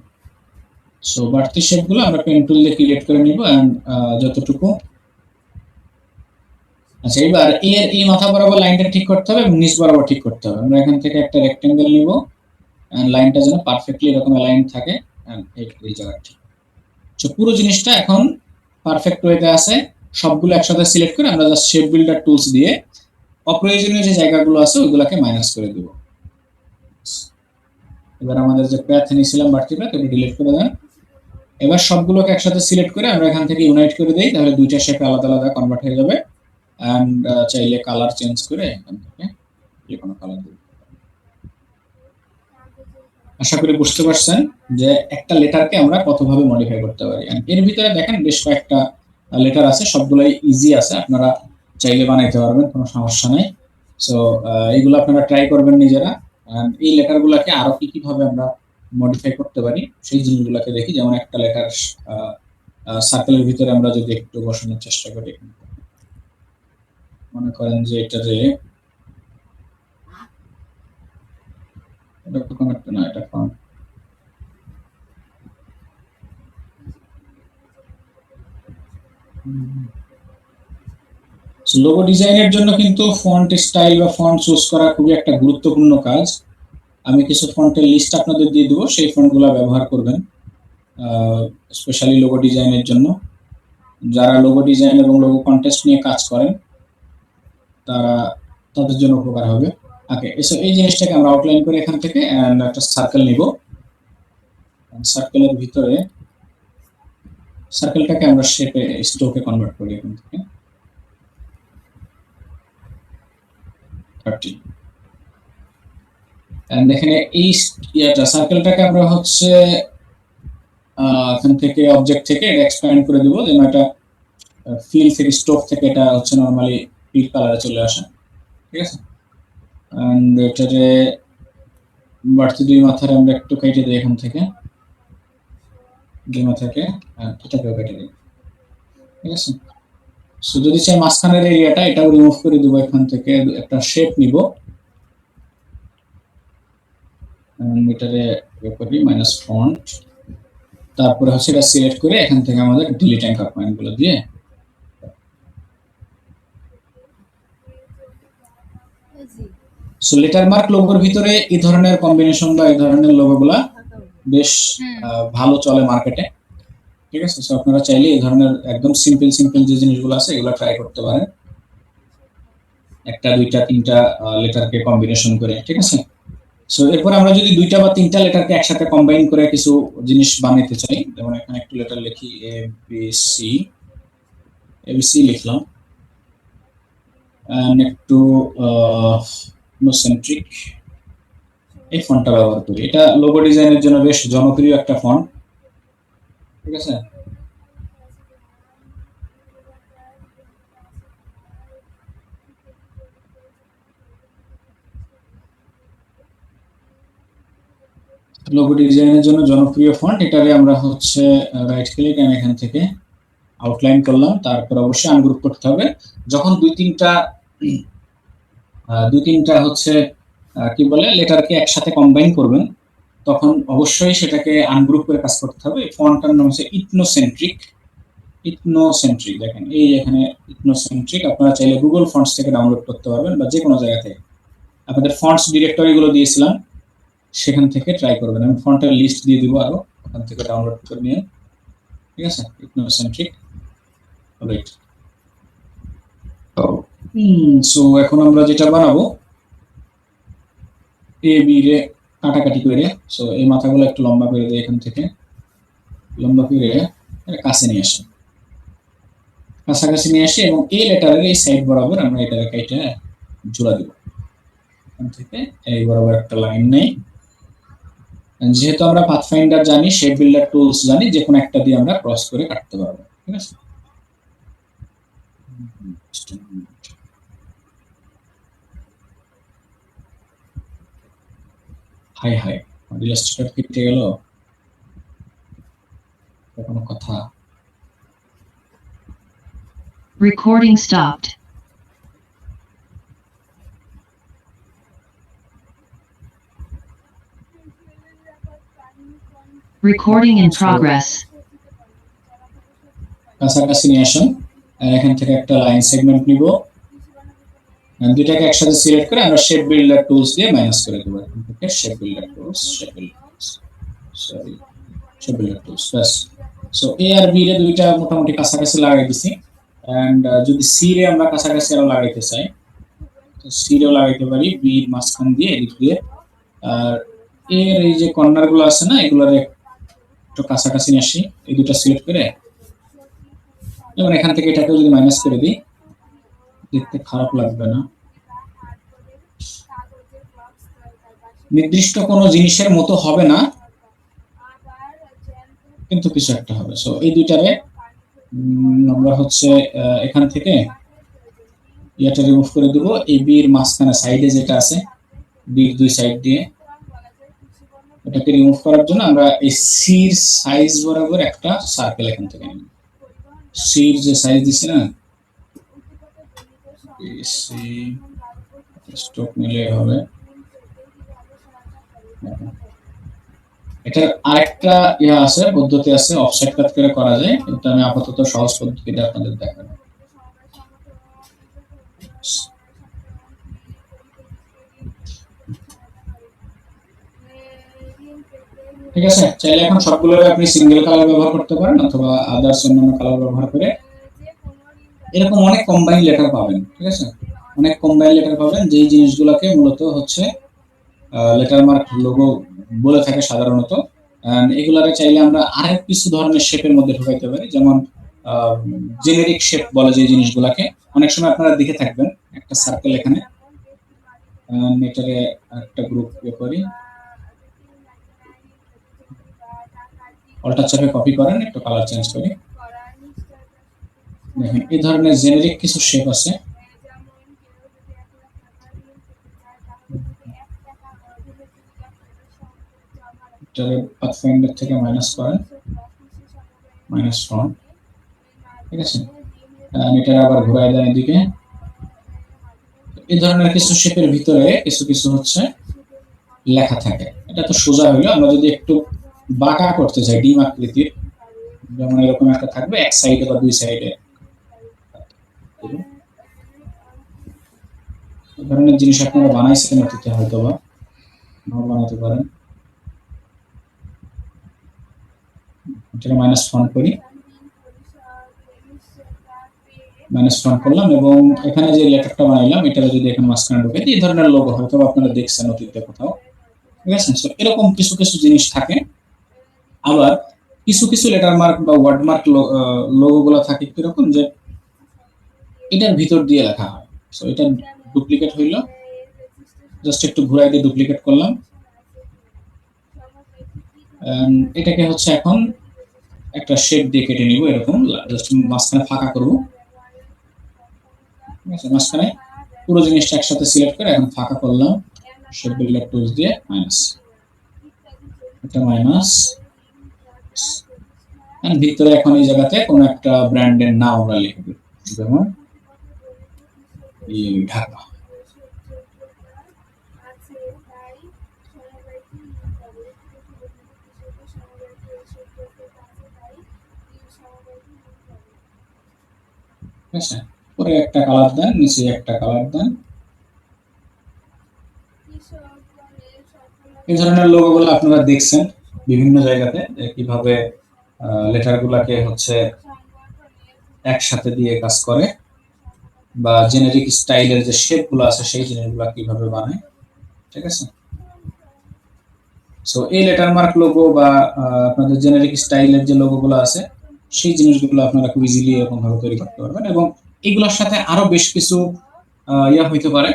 সো বাড়তি শেপগুলো আমরা পেন টুল দিয়ে ক্রিয়েট করে নিব। এন্ড যতটুকু, আচ্ছা, এবার এই মাথা বরাবর লাইনটা ঠিক করতে হবে এবং নিচ বরাবর ঠিক করতে হবে। আমরা এখান থেকে একটা রেক্টেঙ্গেল নিব, এন্ড লাইনটা যেন পারফেক্টলি এরকম অ্যালাইন থাকে। এন্ড এই জায়গাটা, সো পুরো জিনিসটা এখন পারফেক্ট ওয়েতে আছে। সবগুলো একসাথে সিলেক্ট করে আমরা জাস্ট শেপ বিল্ডার টুলস দিয়ে অপ্রয়োজনীয় যে জায়গাগুলো আছে ওইগুলোকে মাইনাস করে দেব। এবার আমাদের যে প্যাথ নিয়েছিলাম বাড়তি প্যাথ, এটা ডিলিট করে দেন। এবার সবগুলোকে একসাথে সিলেক্ট করে আমরা এখান থেকে ইউনাইট করে দেই, তাহলে দুইটা শেপে আলাদা আলাদা কনভার্ট হয়ে যাবে। এন্ড চাইলে কালার চেঞ্জ করে এখান থেকে যে কোনো কালার দিতে পারি। আশা করি বুঝতে পারছেন যে একটা লেটারকে আমরা কতভাবে মডিফাই করতে পারি। এর ভিতরে দেখেন বেশ কয়েকটা লেটার আছে, সবগুলাই ইজি আছে, আপনারা চাইলে বানাইতে পারবেন, কোনো সমস্যা নেই। সো এইগুলো আপনারা ট্রাই করবেন নিজেরা। এই লেটারগুলোকে আরো কি ভাবে আমরা মডিফাই করতে পারি সেই জিনিসগুলোকে দেখি। যেমন একটা লেটার সার্কেলের ভিতরে আমরা যদি একটু বসানোর চেষ্টা করি, মনে করেন যে এটা কোনো একটা না, এটা ফন্ট, লোগো ডিজাইনের জন্য কিন্তু ফন্ট স্টাইল বা ফন্ট চুজ করা খুবই একটা গুরুত্বপূর্ণ কাজ। আমি কিছু ফন্টের লিস্ট আপনাদের দিয়ে দেবো, সেই ফন্টগুলো ব্যবহার করবেন স্পেশালি লোগো ডিজাইনের জন্য। যারা লোগো ডিজাইন এবং লোগো কন্টেস্ট নিয়ে কাজ করেন তাদের জন্য উপকার হবে। ওকে, সো এই জিনিসটাকে আমরা আউটলাইন করে এখান থেকে একটা সার্কেল নিব। সার্কেলের ভিতরে সার্কেলটাকে আমরা শেপে স্ট্রোকে কনভার্ট করি এখান থেকে 30। এন্ড এখানে এই সার্কেলটাকে আমরা হচ্ছে এখান থেকে অবজেক্ট থেকে এটা এক্সপ্যান্ড করে দেব, যেন এটা ফিল থেকে স্ট্রোক থেকে এটা হচ্ছে নরমালি পিঙ্ক কালারে চলে আসে। ঠিক আছে, এন্ড এটারে বাড়তি দুই মাথার আমরা একটু কেটে দিই এখান থেকে। গেমা থেকে এটাকেও কেটে দিই, ঠিক আছে। সো যদি চাই মাঝখানের এরিয়াটা এটাও রিমুভ করে দেবো, এখান থেকে একটা শেপ নিব, এটারে করি মাইনাস ফন্ট, তারপরে হচ্ছে এটা সিলেক্ট করে এখান থেকে আমাদের ডিলিট অ্যাঙ্কার পয়েন্ট গুলো দিয়ে সো লেটার মার্ক লোগোর ভিতরে এই ধরনের কম্বিনেশন বা এই ধরনের লোগোগুলা বেশ ভালো চলে মার্কেটে, ঠিক আছে। সো আপনারা চাইলে এই ধরনের একদম সিম্পল সিম্পল যে জিনিসগুলো আছে এগুলো ট্রাই করতে পারেন, একটা দুইটা তিনটা লেটারকে কম্বিনেশন করে, ঠিক আছে। সো এরপর আমরা যদি দুইটা বা তিনটা লেটারকে একসাথে কম্বাইন করে কিছু জিনিস বানাতে চাই, যেমন এখানে একটু লেটার লিখি এবিসি, এবিসি লিখলাম, একটু নোসেন্ট্রিক এই ফন্টটা ব্যবহার করি, এটা লোগো ডিজাইনের জন্য বেশ জনপ্রিয় একটা ফন্ট, ঠিক আছে। লোগো ডিজাইনের জন্য জনপ্রিয় ফন্ট, এটারে আমরা হচ্ছে রাইট ক্লিক এন্ড এখান থেকে আউটলাইন করলাম, তারপর অবশ্যই আনগ্রুপ করতে হবে। যখন দুই তিনটা হচ্ছে কি বলে লেটারকে একসাথে কম্বাইন করবেন, তখন অবশ্যই সেটাকে আনগ্রুপ করে কাজ করতে হবে। ফন্টটার নাম হচ্ছে ইথনোসেন্ট্রিক, ইথনোসেন্ট্রিক দেখেন এই এখানে ইথনোসেন্ট্রিক, আপনারা চাইলে গুগল ফন্টস থেকে ডাউনলোড করতে পারবেন বা যে কোনো জায়গা থেকে, আপনাদের ফন্টস ডিরেক্টরি গুলো দিয়েছিলাম সেখান থেকে ট্রাই করবেন, আমি ফন্টের লিস্ট দিয়ে দিব আরো, ওখান থেকে ডাউনলোড করে নিয়ে, ঠিক আছে। ইথনোসেন্ট্রিক, রাইট। সো এখন আমরা যেটা বানাবো এ বি রে কাটাকাটি করে, সো এই মাথাগুলো একটু লম্বা করে দিই, এখান থেকে লম্বা করে কাছে নিয়ে আসি, কাছাকাছি নিয়ে আসি এবং এই লেটারের এই সাইড বরাবর আমরা এটাকে কেটে জোড়া দিব, এখান থেকে এই বরাবর একটা লাইন নেই। যেহেতু আমরা পাথফাইন্ডার জানি, শেপ বিল্ডার টুলস জানি, যে কোনো একটা দিয়ে আমরা ক্রস করে কাটতে পারবো, ঠিক আছে। হাই হাই ইলাস্ট্রেটর কেটে গেল, কোনো কথা। Recording stopped. Recording in progress. কাছাকাছি নিয়ে আসুন, এখান থেকে একটা লাইন সেগমেন্ট নিব, দুইটাকে একসাথে সিলেক্ট করে আমরা শেপ বিল্ডার টুলস দিয়ে মাইনাস করে দেবো, এখান থেকে shape builder tools, sorry shape builder tools বাস। সো এ আর বি রে দুইটা মোটামুটি কাছাকাছি লাগাই দিছি, এন্ড যদি সি রে আমরা কাছাকাছি আরো লাগাইতে চাই, তো সি রেও লাগাইতে পারি, বি এর মাঝখান দিয়ে এদিক দিয়ে, আর এর এই যে কর্নার গুলো আছে না এগুলোর একটু কাছাকাছি নিয়ে আসি, এই দুটো সিলেক্ট করে, যেমন এখান থেকে এটাকেও যদি মাইনাস করে দিই দেখতে খারাপ লাগবে না, নির্দিষ্ট কোনো জিনিসের মতো হবে না কিন্তু কিছু একটা হবে। সো এই দুইটারে আমরা হচ্ছে এখান থেকে এটা রিমুভ করে দেব, এই বি এর মাঝখানে সাইডে যেটা আছে বি দুই সাইড দিয়ে, এটাকে রিমুভ করার জন্য আমরা এই সির সাইজ বরাবর একটা সার্কেল এখান থেকে নিব, সির যে সাইজ দিছি না সি স্টক নিলে হবে। এটার আরেকটা আছে পদ্ধতি আছে, অফসেট কাট করে করা যায়, কিন্তু আমি আপাতত সহজ পদ্ধতিটা আপনাদের দেখাবো। ঠিক আছে, চাইলে এখন সবগুলো আপনি সিঙ্গেল কালার ব্যবহার করতে পারেন অথবা আদার্স অন্যান্য কালার ব্যবহার করে এরকম অনেক কম্বাইন লেটার পাবেন, ঠিক আছে। অনেক কম্বাইন লেটার পাবেন যেই জিনিসগুলোকে মূলত হচ্ছে লেটার মার্ক লোগো বলে থাকে সাধারণত, এগুলারে চাইলে আমরা আরেক কিছু ধরনের শেপের মধ্যে ঢুকাইতে পারি, যেমন জেনেরিক শেপ বলে যে জিনিসগুলোকে, অনেক সময় আপনারা দেখে থাকবেন একটা সার্কেল এখানে, এটারে একটা গ্রুপ করি, অল্টার চাপে কপি করেন, একটু কালার চেঞ্জ করি, দেখেন এই ধরনের জেনেরিক কিছু শেপ আছে, এটারে পাথফাইন্ডার থেকে মাইনাস করেন, মাইনাস ফ্রন্ট, ঠিক আছে। এটা আবার ঘুরাই দেন এদিকে। এই ধরনের কিছু শেপের ভিতরে কিছু কিছু হচ্ছে লেখা থাকে। এটা তো সোজা হইলো, আমরা যদি একটু বাঁকা করতে চাই ডিম আকৃতির, যেমন এরকম একটা থাকবে এক সাইডে বা দুই সাইডে, এই ধরনের জিনিস আপনারা বানাইছেন অতীতে হয়তো বা নাও বানাতে পারেন। এটাকে মাইনাস ফন্ট করি, মাইনাস ফন্ট করলাম এবং এখানে যে লেটারটা বানাইলাম এটা যদি এখানে মাঝখানে ঢুকে এই ধরনের লোগো হয়তো আপনারা দেখছেন অতীতে কোথাও, ঠিক আছে। সো এরকম কিছু কিছু জিনিস থাকে। আবার কিছু কিছু লেটার মার্ক বা ওয়ার্ড মার্ক লোগো গুলো থাকে কিরকম, যে এটার ভিতর দিয়ে লেখা হয়। সো এটা ডুপ্লিকেট হইলো, জাস্ট একটু ঘুরাই দিয়ে ডুপ্লিকেট করলাম। এটাকে হচ্ছে এখন একটা শেপ দিয়ে কেটে নিব, এরকম জাস্ট মাঝখানে ফাঁকা করব, ঠিক আছে। মাঝখানে পুরো জিনিসটা একসাথে সিলেক্ট করে এখন ফাঁকা করলাম শেপ বিল্ডার টুলস দিয়ে, মাইনাস, এটা মাইনাস। ভিতরে এখন এই জায়গাতে কোন একটা ব্র্যান্ডের নাম আমরা লিখব, যেমন ঢাকা, ঠিক আছে। পরে একটা কালার দেন, নিচে একটা কালার দেন। এই ধরনের লোগোগুলো আপনারা দেখছেন বিভিন্ন জায়গাতে কিভাবে লেটার গুলাকে হচ্ছে একসাথে দিয়ে কাজ করে, বা জেনেরিক স্টাইলের যে শেপ গুলো আছে সেই জিনিসগুলো কিভাবে বানায়, ঠিক আছে। সো এই লেটার মার্ক লোগো বা আপনাদের জেনেরিক স্টাইলের যে লোগো গুলো আছে সেই জিনিসগুলো আপনারা খুব ইজিলি এরকম ভাবে তৈরি করতে পারবেন। এবং এগুলোর সাথে আরো বেশ কিছু ইয়া হইতে পারে,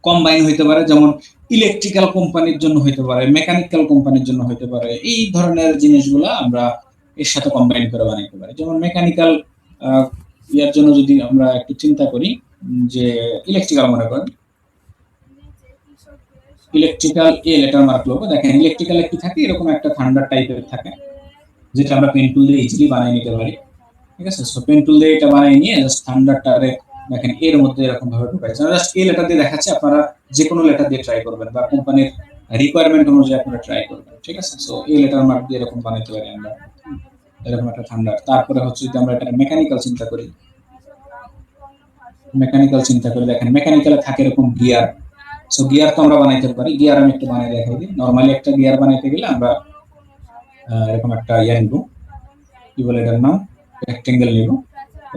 কম্বাইন হইতে পারে, যেমন ইলেকট্রিক্যাল কোম্পানির জন্য হইতে পারে, মেকানিক্যাল কোম্পানির জন্য হইতে পারে। এই ধরনের জিনিসগুলো আমরা এর সাথে কম্বাইন করে বানাইতে পারি। যেমন মেকানিক্যাল ইয়ার জন্য যদি আমরা একটু চিন্তা করি, যে ইলেকট্রিক্যাল মনে করেন, electrical a letter mark logo, দেখেন ইলেকট্রিক্যালে কি থাকে, এরকম একটা থান্ডার টাইপের থাকে, যেটা আমরা পেন টুল দিয়ে ইজিলি বানিয়ে নিতে পারি, ঠিক আছে। সো পেন টুল দিয়ে এটা বানিয়ে নিয়ে জাস্ট থান্ডারটারে দেখেন এর মধ্যে এরকম ভাবে ঢুকাইছে। জাস্ট এই লেটার দিয়ে দেখাচ্ছে, আপনারা যে কোনো লেটার দিয়ে ট্রাই করবেন বা কোম্পানির রিকোয়ারমেন্ট অনুযায়ী আপনারা ট্রাই করবেন, ঠিক আছে। সো এই লেটার মার্ক দিয়ে এরকম বানাইতে পারি আমরা, এরকম একটা থান্ডার। তারপরে হচ্ছে যদি আমরা এটা মেকানিক্যাল চিন্তা করি, মেকানিক্যাল চিন্তা করি, দেখেন মেকানিক্যালে থাকে এরকম গিয়ার। সো গিয়ার তো আমরা বানাইতে পারি, গিয়ার আমি একটু বানিয়ে দেখাই দিই। নরমালি একটা গিয়ার বানাইতে গেলে আমরা এরকম একটা ইয়া নিব, কি বলে এটার নাম, রেক্টেঙ্গেল নিব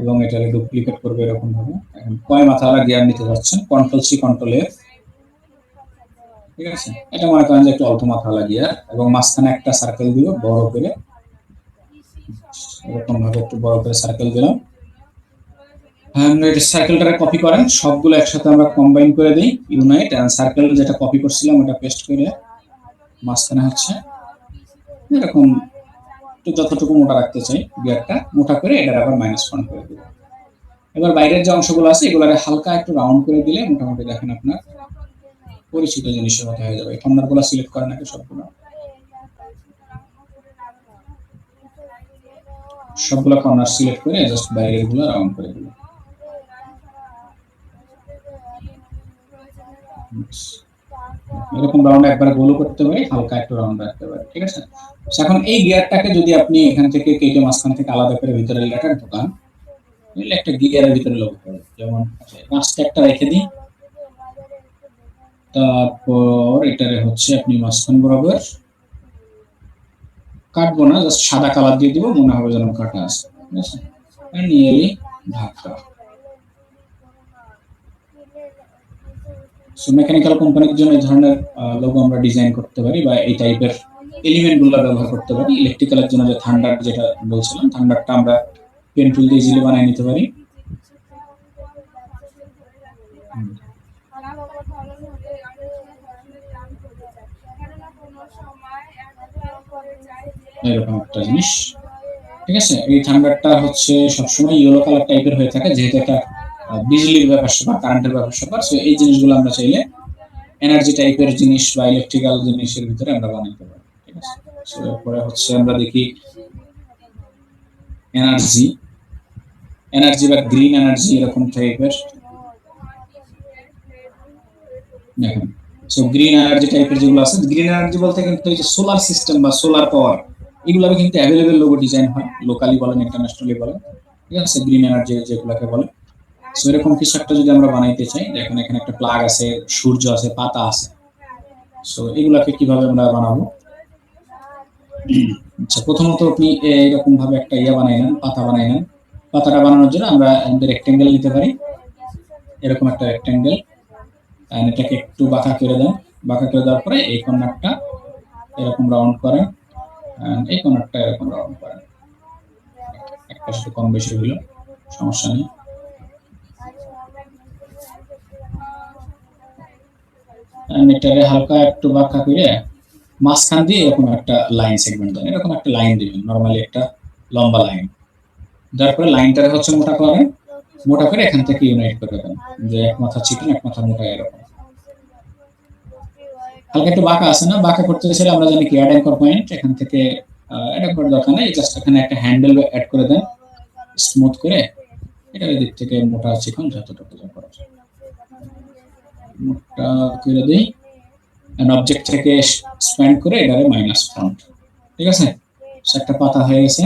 এবং এটাকে ডুপ্লিকেট করবে এরকম ভাবে। এখন কয় মাথাওয়ালা গিয়ার নিতে পারছেন, কন্ট্রোল সি কন্ট্রোল এফ, ঠিক আছে। এটা মনে করেন যে একটু অল্প মাথাওয়ালা গিয়ার, এবং মাঝখানে একটা সার্কেল দিব বড় করে, এরকম ভাবে একটু বড় করে সার্কেল দিলাম। সার্কেলটাকে কপি করেন, সবগুলো একসাথে আমরা কম্বাইন করে দিই, ইউনাইট, এন্ড সার্কেল যেটা কপি করছিলাম ওটা পেস্ট করে মাঝখানে হচ্ছে এরকম যতটুকু মোটা রাখতে চাই গিয়ারটা, মোটা করে এটা আবার মাইনাস ওয়ান করে দেব। এবার বাইরের যে অংশগুলো আছে এগুলোকে হালকা একটু রাউন্ড করে দিলে মোটামুটি দেখেন আপনার পরিচিত জিনিসের মতো হয়ে যাবে। কর্নারগুলো সিলেক্ট করেন আগে, সবগুলো কর্নার সিলেক্ট করে জাস্ট বাইরের গুলো রাউন্ড করে দিল। এরকম রাউন্ড একবার গোল করতে পারি, হালকা একটু রাউন্ড রাখতে পারি, ঠিক আছে। এখন এই গিয়ারটাকে যদি আপনি এখান থেকে কেটে মাঝখান থেকে আলাদা করে ভিতরে লেটার ঢোকান, তাহলে একটা গিয়ারের ভিতরে লোগো হবে। যেমন পাঁচটা একটা রেখে দিই, তারপর এটারে হচ্ছে আপনি মাঝখান বরাবর কাটবো না, জাস্ট সাদা কালার দিয়ে দিব, মনে হবে যেন কাটা আছে, ঠিক আছে। নিয়ে ঢাকা। সো মেকানিক্যাল কোম্পানির জন্য এই ধরনের লোগো আমরা ডিজাইন করতে পারি, বা এই টাইপের এলিমেন্ট গুলো ব্যবহার করতে পারি। ইলেকট্রিক্যালের জন্য যে থান্ডার যেটা বলছিলাম, থান্ডারটা আমরা পেন টুল দিয়ে ইজিলি বানিয়ে নিতে পারি। এরকম একটা জিনিস, ঠিক আছে। এই থান্ডারটা হচ্ছে সবসময় ইয়েলো কালার টাইপের হয়ে থাকে, যেহেতু একটা বিজলির ব্যাপার স্যাপার, কারেন্টের ব্যাপার স্যাপার। সো এই জিনিসগুলো আমরা চাইলে এনার্জি টাইপের জিনিস বা ইলেকট্রিক্যাল জিনিসের ভিতরে আমরা বানাইতে পারি, ঠিক আছে। সো এরপরে হচ্ছে আমরা দেখি এনার্জি এনার্জি বা গ্রিন এনার্জি এরকম টাইপের দেখেন। সো গ্রিন এনার্জি টাইপের যেগুলো আছে, গ্রিন এনার্জি বলতে কিন্তু এই যে সোলার সিস্টেম বা সোলার পাওয়ার এগুলোর কিন্তু অ্যাভেলেবেল লোগো ডিজাইন হয়, লোকালি বলেন ইন্টারন্যাশনালি বলেন, ঠিক আছে, গ্রিন এনার্জি যেগুলোকে বলে। সো এরকম কিছু একটা যদি আমরা বানাইতে চাই, দেখেন এখানে একটা প্লাগ আছে, সূর্য আছে, পাতা আছে। সো এগুলাকে কিভাবে আমরা বানাবো? আচ্ছা, প্রথমত আপনি এরকম ভাবে একটা ইয়া বানাই নেন, পাতা বানাই নেন। পাতাটা বানানোর জন্য আমরা রেক্টেঙ্গেল নিতে পারি, এরকম একটা রেক্টেঙ্গেল, এটাকে একটু বাঁকা করে দেন। বাঁকা করে দেওয়ার পরে এই কর্নারটা এরকম রাউন্ড করেন, এই কর্নারটা এরকম রাউন্ড করেন। একটা সাথে কম বেশি হইল, সমস্যা নেই। এটাকে হালকা একটু বাঁকা করে মাঝখান দিয়ে এরকম একটা লাইন সেগমেন্ট দেন, এরকম একটা লাইন দিবেন, নর্মালি একটা লম্বা লাইন। তারপরে লাইনটাকে হচ্ছে মোটা করেন, মোটা করে এখান থেকে ইউনাইট করে দেন, যে এক মাথা চিকন এক মাথা মোটা এরকম। হালকা একটু বাঁকা আছে না, বাঁকা করতে চাইলে আমরা জানি কি অ্যাড অ্যাঙ্কর পয়েন্ট, এখান থেকে এটা করার দরকার নেই, জাস্ট এখানে একটা হ্যান্ডেল অ্যাড করে দেন স্মুথ করে, এটার দিক থেকে মোটা চিকন যতটুকু যা করা যায় মোটা করে দিই। অবজেক্ট থেকে স্প্যান্ড করে এটারে মাইনাস ফ্রন্ট, ঠিক আছে। একটা পাতা হয়ে গেছে।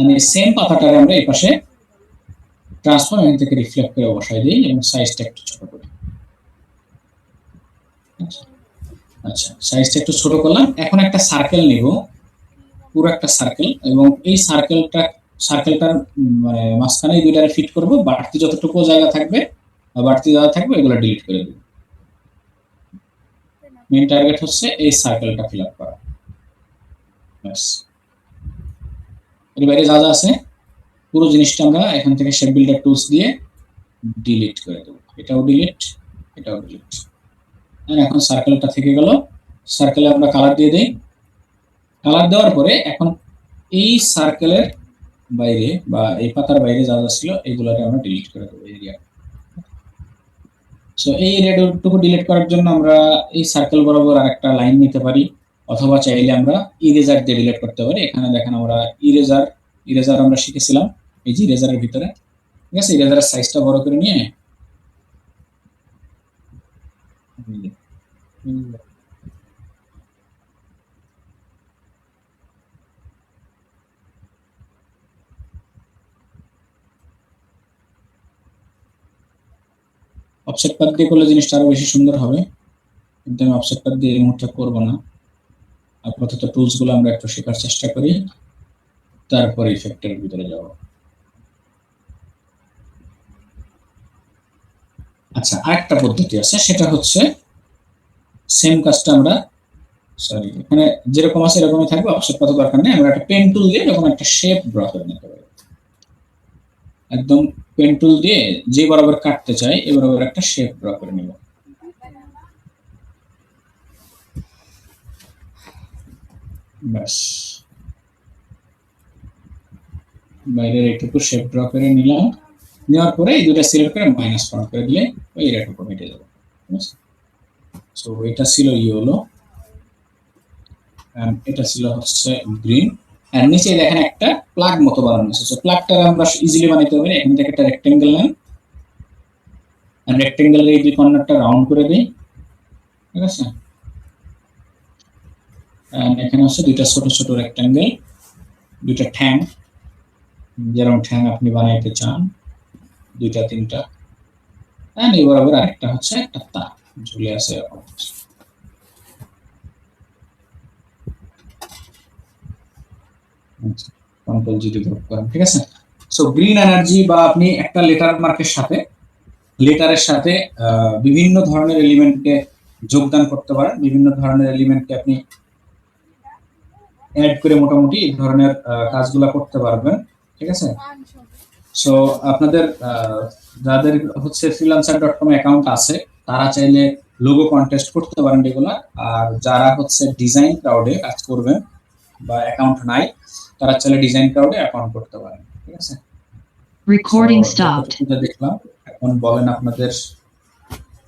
আমি সেম পাতাটারে আমরা এই পাশে ট্রান্সফর্ম এখান থেকে রিফ্লেক্ট করে বসাই দিই এবং সাইজটা একটু ছোট করি। আচ্ছা, সাইজটা একটু ছোট করলাম। এখন একটা সার্কেল নিব, পুরো একটা সার্কেল, এবং এই সার্কেলটার মানে মাঝখানে দুইটারে ফিট করব, বাড়তি যতটুকু জায়গা থাকবে বাড়তি জায়গা থাকবে এগুলো ডিলিট করে দেব। মেইন টার্গেট হচ্ছে এই সার্কেলটা ফিল আপ করা, ব্যাস। এর বাইরে যা যা আছে পুরো জিনিসটা আমরা এখান থেকে শেপ বিল্ডার টুলস দিয়ে ডিলিট করে দেব, এটাও ডিলিট, এটাও ডিলিট। এখন সার্কেলটা থেকে গেল, সার্কেলে আমরা কালার দিয়ে দেই। কালার দেওয়ার পরে এখন এই সার্কেলের বাইরে বা এই পাতার বাইরে যা যা ছিল এগুলোকে আমরা ডিলিট করে দেবো এরিয়া। সো এই এরিয়াটুকু ডিলিট করার জন্য আমরা এই সার্কেল বরাবর আরেকটা লাইন নিতে পারি, অথবা চাইলে আমরা ইরেজার দিয়ে ডিলিট করতে পারি। এখানে দেখেন আমরা ইরেজার আমরা শিখেছিলাম এই যে ইরেজারের ভিতরে, ঠিক আছে। ইরেজারের সাইজটা বড় করে নিয়ে অফসেট পাথ দিয়ে করলে জিনিসটা আরো বেশি সুন্দর হবে, কিন্তু আমি অফসেট পাথ দিয়ে এই মুহূর্তে করবো না। আপাতত টুলস গুলো আমরা একটু শেখার চেষ্টা করি, তারপর ইফেক্টের ভিতরে যাব। আচ্ছা, আরেকটা পদ্ধতি আছে, সেটা হচ্ছে সেম কাজটা আমরা সরি এখানে যেরকম আছে এরকমই থাকবে, অফসেট পাথ দরকার নেই। আমরা একটা পেন টুল দিয়ে এরকম একটা শেপ ড্র করে নিতে পারি, একদম পেন টুল দিয়ে যে বরাবর কাটতে চাই এই বরাবর একটা শেপ ড্র করে নিব। ব্যাস, বাইরের এইটুকু শেপ ড্র করে নিলাম, নেওয়ার পরে এই দুটো সিলেক্ট করে মাইনাস ফ্রন্ট করে দিলে ওই এরিয়াটুকু মিটে যাবে। সো এটা ছিল ইয়েলো, এটা ছিল হচ্ছে গ্রিন, আর নিচে দেখেন একটা প্লাগ মতো বানানো আছে। সো প্লাগটা আমরা ইজিলি বানাইতে পারি, এখান থেকে একটা রেক্টেঙ্গেল নেন, আর রেক্টেঙ্গেলের এই দুই কর্নারটা রাউন্ড করে দিই, ঠিক আছে। এখানে হচ্ছে দুইটা ছোট ছোট রেক্টেঙ্গেল, দুইটা ঠ্যাং, যেরকম ঠ্যাং আপনি বানাইতে চান, দুইটা তিনটা, এই বরাবর আরেকটা হচ্ছে একটা তার ঝুলে আছে। কন্ট্রোল জি দিয়ে ড্রপ করেন, ঠিক আছে। সো গ্রিন এনার্জি বা আপনি একটা লেটার মার্কের সাথে লেটারের সাথে বিভিন্ন ধরনের এলিমেন্টকে যোগদান করতে পারেন, বিভিন্ন ধরনের এলিমেন্টকে আপনি অ্যাড করে মোটামুটি এই ধরনের কাজগুলো করতে পারবেন, ঠিক আছে। সো আপনাদের যাদের হচ্ছে freelancer.com অ্যাকাউন্ট আছে তারা চাইলে লোগো কন্টেস্ট করতে পারেন রেগুলার, আর যারা হচ্ছে ডিজাইন ক্রাউডে কাজ করবেন বা অ্যাকাউন্ট নাই তারা চাইলে ডিজাইন ক্রাউডে অ্যাকাউন্ট করতে পারেন, ঠিক আছে। Recording stopped. দেখলাম, এখন বলেন আপনাদের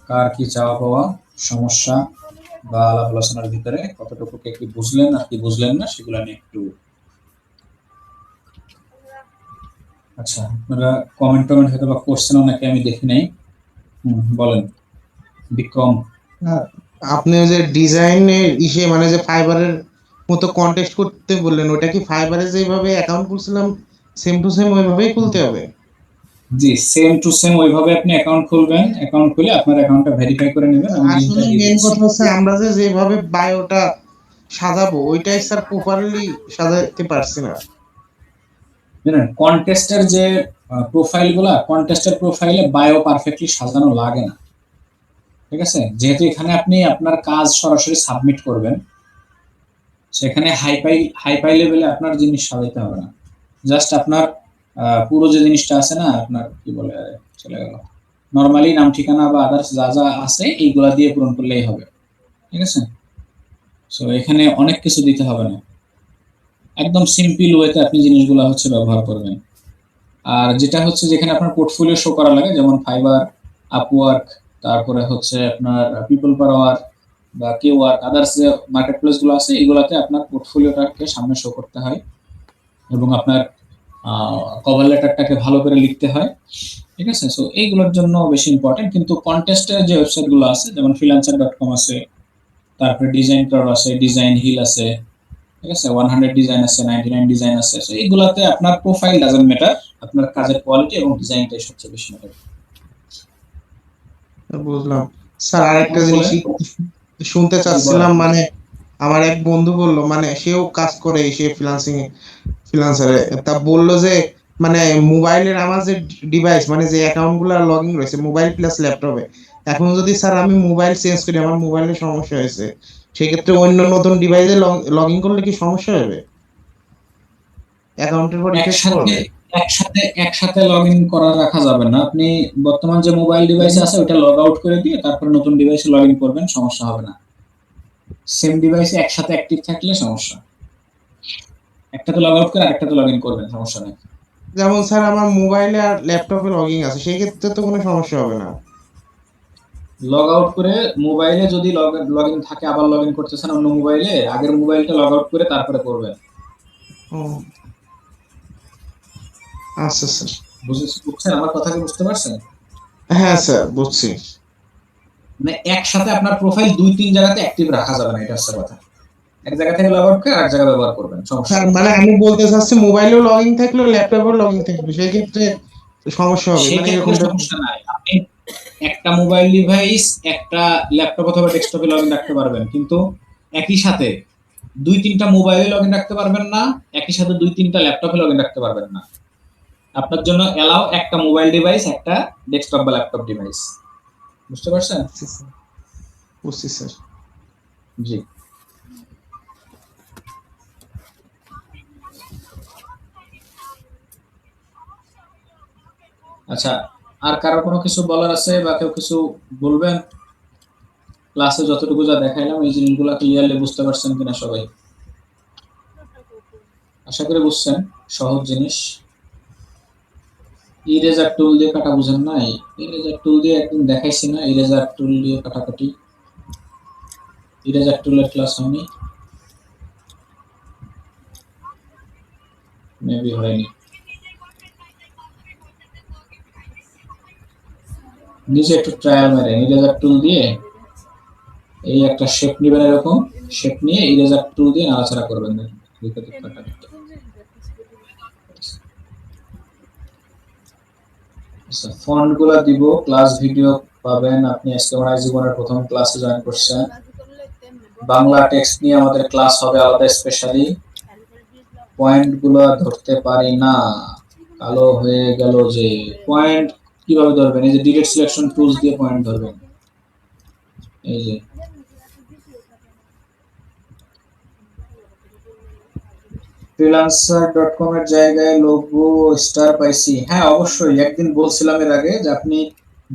কার কি চাওয়া পাওয়া, সমস্যা বা আলাপ আলোচনার ভিতরে কতটুকু কি বুঝলেন আর কি বুঝলেন না সেগুলো নিয়ে একটু আচ্ছা, আপনারা কমেন্ট হয়তো বা করছেন, নাকি আমি দেখি নাই। বলেন বিক্রম। হ্যাঁ, আপনি ওই যে ডিজাইনের মানে যে ফাইবারের মতো কন্টেস্ট করতে বললেন, ওটা কি ফাইবারে যেভাবে অ্যাকাউন্ট খুলছিলাম সেম টু সেম ওইভাবেই খুলতে হবে? জি, সেম টু সেম ওইভাবে আপনি অ্যাকাউন্ট খুলবেন। অ্যাকাউন্ট খুলে আপনার অ্যাকাউন্টটা ভেরিফাই করে নেবেন। আমি লিংকটা আসলে দিয়ে মেন দিচ্ছি। কথা হচ্ছে আমরা যে যেভাবে বায়োটা সাজাবো ওইটাই স্যার প্রপারলি সাজাতে পারছি না। জানেন, কন্টেস্টের যে কন্টেস্টের প্রোফাইলে বায়ো পারফেক্টলি সাজানো লাগে না। ঠিক আছে, যেহেতু এখানে আপনি আপনার কাজ সরাসরি সাবমিট করবেন, সেখানে হাইপাই লেভেলে আপনার জিনিস সাজাইতে হবে না। জাস্ট আপনার পুরো যে জিনিসটা আছে না, আপনার কি বলে, চলে গেল, নরমালি নাম ঠিকানা বা আদার্স যা যা আছে এইগুলা দিয়ে পূরণ করলেই হবে। ঠিক আছে, সো এখানে অনেক কিছু দিতে হবে না, একদম সিম্পল ওয়েতে আপনি জিনিসগুলো ব্যবহার করবেন। আর যেটা হচ্ছে, যেখানে আপনার পোর্টফোলিও শো করা লাগে, যেমন ফাইবার, আপওয়ার্ক, তারপরে হচ্ছে আপনার পিপল পার আওয়ার বা কে ওয়ার্ক, আদার্স যে মার্কেট প্লেস গুলো আছে, এগুলাতে আপনার পোর্টফোলিওটাকে সামনে শো করতে হয় এবং আপনার কভার লেটারটাকে ভালো করে লিখতে হয়। ঠিক আছে, সো এইগুলোর জন্য বেশি ইম্পর্টেন্ট। কিন্তু কন্টেস্টের যে ওয়েবসাইট গুলো আছে, যেমন freelancer.com আছে, তারপরে ডিজাইন ক্রাউড আছে, ডিজাইন হিল আছে, ঠিক আছে, 100 ডিজাইন আছে, 99 ডিজাইন আছে। সো এইগুলাতে আপনার প্রোফাইল ডাজন্ট ম্যাটার, আপনার কাজের কোয়ালিটি এবং ডিজাইনটাই সবচেয়ে বেশি ম্যাটার। বুঝলাম স্যার। আরেকটা জিনিস বলেন। শুনতে জি, বলেন। চাচ্ছিলাম, মানে আমার এক বন্ধু বলল, মানে সেও কাজ করে, সে ফ্রিল্যান্সারে, তা বলল যে মানে মোবাইলের আমার যে ডিভাইস, মানে যে অ্যাকাউন্ট গুলো লগ ইন রয়েছে মোবাইল প্লাস ল্যাপটপে, এখন যদি স্যার আমি মোবাইল চেঞ্জ করি, আমার মোবাইলের সমস্যা হয়েছে, সেক্ষেত্রে অন্য নতুন ডিভাইসে লগ ইন করলে কি সমস্যা হবে? অ্যাকাউন্টের পর ইফেক্ট একসাথে পড়বে? একসাথে একসাথে লগ ইন করা রাখা যাবে না। আপনি বর্তমান যে মোবাইল ডিভাইস আছে ওটা লগ আউট করে দিয়ে তারপরে নতুন ডিভাইসে লগ ইন করবেন, সমস্যা হবে না। সেম ডিভাইসে একসাথে অ্যাক্টিভ থাকলে সমস্যা। একটাতে লগ আউট করে আরেকটাতে লগ ইন করবেন, সমস্যা নেই। যেমন স্যার আমার মোবাইলে আর ল্যাপটপে লগ ইন আছে, সেই ক্ষেত্রে তো কোনো সমস্যা হবে না? লগ আউট করে মোবাইলে যদি লগ ইন থাকে, আবার লগ ইন করতেছেন অন্য মোবাইলে, আগের মোবাইলটা লগ আউট করে তারপরে করবেন। ও আচ্ছা স্যার। বুঝছেন আমার কথা, কি বুঝতে পারছেন? হ্যাঁ স্যার, বুঝছি। মানে একসাথে আপনার প্রোফাইল দুই তিন জায়গাতে অ্যাক্টিভ রাখা যাবে না, এটা হচ্ছে কথা। এক জায়গা থেকে লগ আউট করে আরেক জায়গায় ব্যবহার করবেন, সমস্যা স্যার নেই। মানে আমি বলতে চাচ্ছি মোবাইলেও লগ ইন থাকলো ল্যাপটপেও লগ ইন থাকবে, সেই ক্ষেত্রে সমস্যা হবে সেই মানে ক্ষেত্রে এরকমটা? সমস্যা নাই। আপনি একটা মোবাইল ডিভাইস, একটা ল্যাপটপ অথবা ডেস্কটপে লগ ইন রাখতে পারবেন, কিন্তু একই সাথে দুই তিনটা মোবাইলে লগ ইন রাখতে পারবেন না, একই সাথে দুই তিনটা ল্যাপটপে লগ ইন রাখতে পারবেন না। আপনার জন্য এলাও একটা মোবাইল ডিভাইস, একটা ডেস্কটপ বা ল্যাপটপ ডিভাইস। বুঝতে পারছেন? বুঝছি স্যার, বুঝছি স্যার। জি। আচ্ছা, আর কারো কোনো কিছু বলার আছে বা কেউ কিছু বলবেন? ক্লাসে যতটুকু যা দেখাইলাম এই জিনিসগুলো ক্লিয়ারলি বুঝতে পারছেন কিনা সবাই? আশা করি বুঝছেন, সহজ জিনিস। ইরেজার টুল দিয়ে কাটা বুঝেন নাই? ইরেজার টুল দিয়ে একদিন দেখাইছি না, ইরেজার টুল দিয়ে কাটাকাটি। ইরেজার টুলের ক্লাস হয়নি, মেবি হয়নি। নিজে একটু ট্রায়াল মেরেন, ইরেজার টুল দিয়ে এই একটা শেপ নেবেন, এরকম শেপ নিয়ে ইরেজার টুল দিয়ে নাড়াচাড়া করবেন। আচ্ছা, ফন্ট গুলা দিব, ক্লাস ভিডিও পাবেন। আপনি আজকে মনে হয় জীবনের প্রথম ক্লাসে জয়েন করছেন। বাংলা টেক্সট নিয়ে আমাদের ক্লাস হবে আলাদা স্পেশালি। পয়েন্ট গুলো ধরতে পারি না, কালো হয়ে গেল যে। পয়েন্ট কিভাবে ধরবেন? এই যে ডিরেক্ট সিলেকশন টুলস দিয়ে পয়েন্ট ধরবেন। এই যে freelancer.com এর জায়গায় লোগো স্টার পাইছি। হ্যাঁ অবশ্যই, একদিন বলছিলাম এর আগে যে আপনি